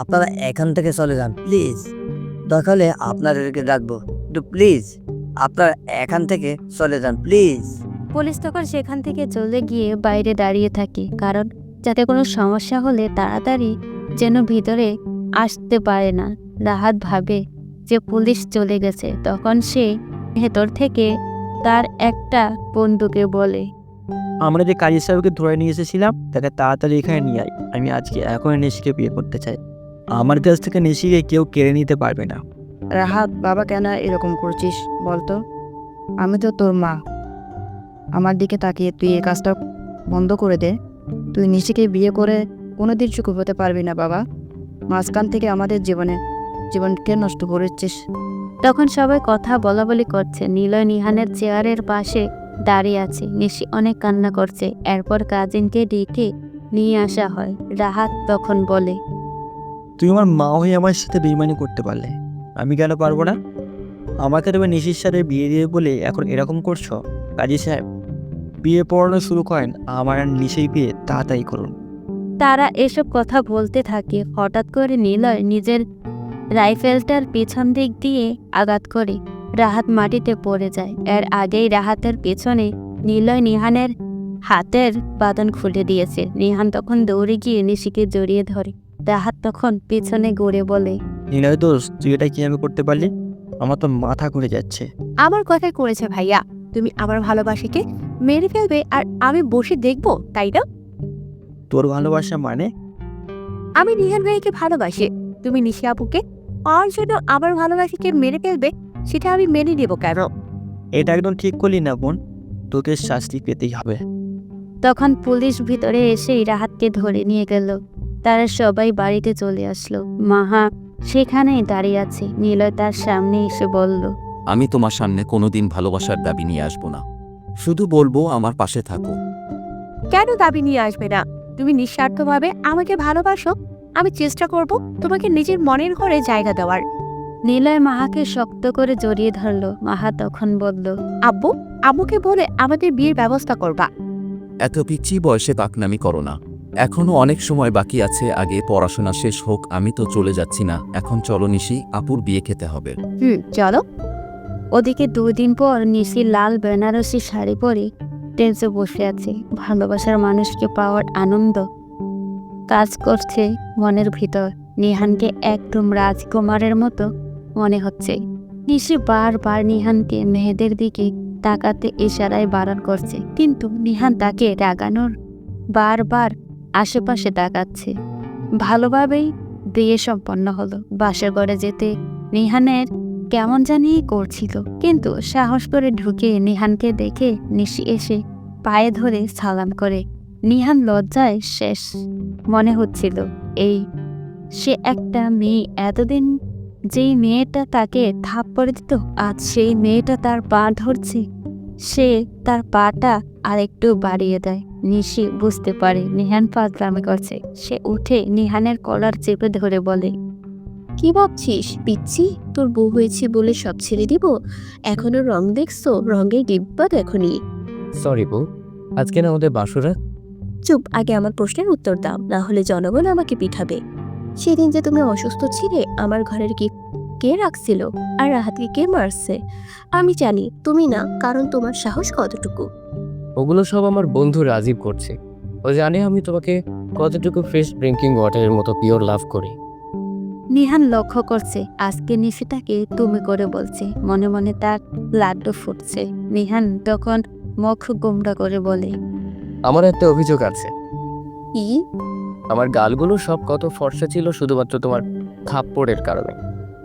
[SPEAKER 9] আপনারা এখান থেকে চলে যান প্লিজ, দরকার হলে আপনাদেরকে ডাকবো, কিন্তু প্লিজ আপনারা এখান থেকে চলে যান প্লিজ।
[SPEAKER 3] পুলিশ তখন সেখান থেকে চলে গিয়ে বাইরে দাঁড়িয়ে থাকে, কারণ যাতে কোনো সমস্যা হলে তাড়াতাড়ি যেন ভিতরে আসতে পারে না। রাহাত ভাবে যে পুলিশ চলে গেছে। তখন সে ভেতর থেকে তার একটা বন্ধুকে বলে,
[SPEAKER 8] আমরা যে কাজী সাহেবকে ধরে নিয়ে এসেছিলাম তাকে তাড়াতাড়ি এখানে নিয়ে আয়। আমি আজকে এখন নিশিকে বিয়ে করতে চাই। আমার কাছ থেকে নিশিকে কেউ কেড়ে নিতে পারবে না।
[SPEAKER 11] রাহাত, বাবা কেন এরকম করছিস বলতো? আমি তো তোর মা। আমার দিকে তাকিয়ে তুই এই কাজটা বন্ধ করে দে। তুই নিশিকে বিয়ে করে কোনোদিন সুখ হতে পারবি না বাবা। মাঝখান থেকে আমাদের জীবনকে নষ্ট করেছিস।
[SPEAKER 3] তখন সবাই কথা বলাবলি করছে। নিলয় নিহানের চেয়ারের পাশে দাঁড়িয়ে আছে। নিশি অনেক কান্না করছে। এরপর কাজিনকে ডেকে নিয়ে আসা হয়। রাহাত তখন বলে,
[SPEAKER 8] তুই আমার মা হয়ে আমার সাথে বেইমানি করতে পারলে, আমি কেন পারবো না? আমাকে তুমি নিশির সাথে বিয়ে দিয়ে বলে এখন এরকম করছো? কাজী সাহেব, বিয়ে পড়ানো শুরু করেন, আমার আর নিশির বিয়ে তাড়াতাড়ি করুন।
[SPEAKER 3] তারা এসব কথা বলতে থাকে হঠাৎ করে নিলয় নিজের রাইফেলটার পিছন দিক দিয়ে আঘাত করে রাহাত মাটিতে পড়ে যায়। এর আগেই রাহাতের পেছনে নিলয় নিহানের হাতের বাঁধন খুলে দিয়েছে। নিহান তখন দৌড়ে গিয়ে নিশিকে জড়িয়ে ধরে। রাহাত তখন পিছনে ঘুরে বলে,
[SPEAKER 8] নিলয় দোষ, তুই এটা কিভাবে করতে পারলি? আমার তো মাথা ঘুরে যাচ্ছে।
[SPEAKER 6] আমার কথাই করেছে ভাইয়া, তুমি আমার ভালোবাসাকে মেরে ফেলবে আর আমি বসে দেখবো, তাই না?
[SPEAKER 8] তোর ভালোবাসা মানে?
[SPEAKER 6] আমি নিহান ভাইকে ভালোবাসি, তুমি নিশি আপুকে আর জন্য আমার ভালোবাসাকে মেরে ফেলবে, সেটা আমি মেনে নেব কেন?
[SPEAKER 8] এটা একদম ঠিক করলি না বোন, তোকে শাস্তি পেতেই হবে।
[SPEAKER 3] তখন পুলিশ ভিতরে এসে রাহাতকে ধরে নিয়ে গেল। তারা সবাই বাড়িতে চলে আসলো। মাহা সেখানেই দাঁড়িয়ে আছে। নিলয় তার সামনে এসে বলল,
[SPEAKER 13] আমি তোমার সামনে কোনোদিন ভালোবাসার দাবি নিয়ে আসবো না, শুধু বলবো আমার পাশে থাকো।
[SPEAKER 6] কেন দাবি নিয়ে আসবে না? তুমি নিঃস্বার্থভাবে আমাকে ভালোবাসো, আমি চেষ্টা করব তোমাকে নিজের মনের ঘরে জায়গা দেওয়ার।
[SPEAKER 3] নিলয় মাহাকে শক্ত করে জড়িয়ে ধরল। মাহা তখন বলল,
[SPEAKER 6] আব্বু, আম্মুকে বলে আমাদের বিয়ের ব্যবস্থা করবা।
[SPEAKER 13] এত পিচ্ছি বয়সে পাকনামি করো না, এখনো অনেক সময় বাকি আছে, আগে পড়াশোনা শেষ হোক। আমি তো চলে যাচ্ছি না, এখন চলো নিশি, আপুর বিয়ে খেতে হবে।
[SPEAKER 6] চলো।
[SPEAKER 3] ওদিকে 2 দিন পর নিশি লাল বেনারসি শাড়ি পরে টেন্সে বসে আছে। ভালোবাসার মানুষকে পাওয়ার আনন্দ কাজ করছে মনের ভিতর। নিহানকে একদম রাজকুমারের মতো মনে হচ্ছে। নিশি বারবার নিহানকে মেয়েদের দিকে তাকাতে ইশারায় বারণ করছে, কিন্তু নিহান তাকে রাগানোর বারবার আশেপাশে তাকাচ্ছে। ভালোভাবেই বিয়ে সম্পন্ন হলো। বাসর ঘরে যেতে নিহানের কেমন জানি করছিল, কিন্তু সাহস করে ঢুকে নিহানকে দেখে নিশি এসে পায়ে ধরে সালাম করে। নিহান লজ্জায় শেষ। মনে হচ্ছিল এই সে একটা মেয়ে, এতদিন যেই মেয়েটা তাকে থাপ্পড় দিত, আজ সেই মেয়েটা তার পা ধরছে। সে তার পাটা আরেকটু বাড়িয়ে দেয়। নিশি বুঝতে পারে নিহান ফাজলামি করছে। সে উঠে নিহানের কলার চেপে ধরে বলে,
[SPEAKER 2] কি ভাবছিস পিচ্ছি? তোর বউ হয়েছে বলে সব ছেড়ে দিব? এখনো রং দেখছো? রঙে গিব্বা দেখনি?
[SPEAKER 1] সরি বউ, আজকে না আমাদের বাসুরা।
[SPEAKER 2] চুপ, আগে আমার প্রশ্নের উত্তর দাও, না হলে জনগণ আমাকে পিঠাবে। সেদিন যে তুমি অসুস্থ ছিলে, আমার ঘরের কি কে রাখছিল? আর রাহাতকে কে মারছে? আমি জানি, তুমি না, কারণ তোমার সাহস কতটুকু।
[SPEAKER 1] ওগুলো সব আমার বন্ধু রাজীব করছে। ও জানে আমি তোমাকে কতটুকু ফ্রেশ ড্রিঙ্কিং ওয়াটারের মতো পিওর লাভ করি।
[SPEAKER 3] নিহান লক্ষ্য করছে আজকে নিশিটাকে তুমি করে বলছে। মনে মনে তার লাড্ডু ফুটছে। নিহান তখন মুখ গোমড়া করে বলে,
[SPEAKER 1] আমার একটা অভিযোগ আছে।
[SPEAKER 2] কি?
[SPEAKER 1] আমার গালগুলো সব কত ফর্সা ছিল শুধুমাত্র তোমার থাপ্পড়ের কারণে।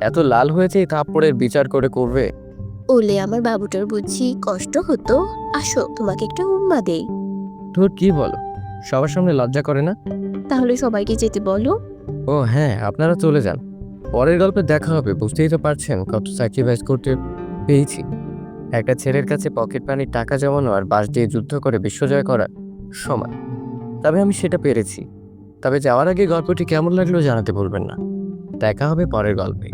[SPEAKER 1] এত লাল হয়েছে, এই থাপ্পড়ের বিচার করে করবে?
[SPEAKER 2] ওলে আমার বাবুটার বুঝি কষ্ট হতো। আসো, তোমাকে একটা উম্মা দেই।
[SPEAKER 1] তোর কি বলো? সবার সামনে লজ্জা করে না?
[SPEAKER 2] তাহলে সবাইকে যেতে বলো।
[SPEAKER 1] ও হ্যাঁ, আপনারা চলে যান, পরের গল্পে দেখা হবে। বুঝতেই তো পারছেন কত স্যাক্রিফাইস করতে পেয়েছি। একটা ছেলের কাছে পকেট মানির টাকা জমানো আর বাস দিয়ে যুদ্ধ করে বিশ্বজয় করা সমান। তবে আমি সেটা পেরেছি। তবে যাওয়ার আগে গল্পটি কেমন লাগলো জানাতে ভুলবেন না। দেখা হবে পরের গল্পে।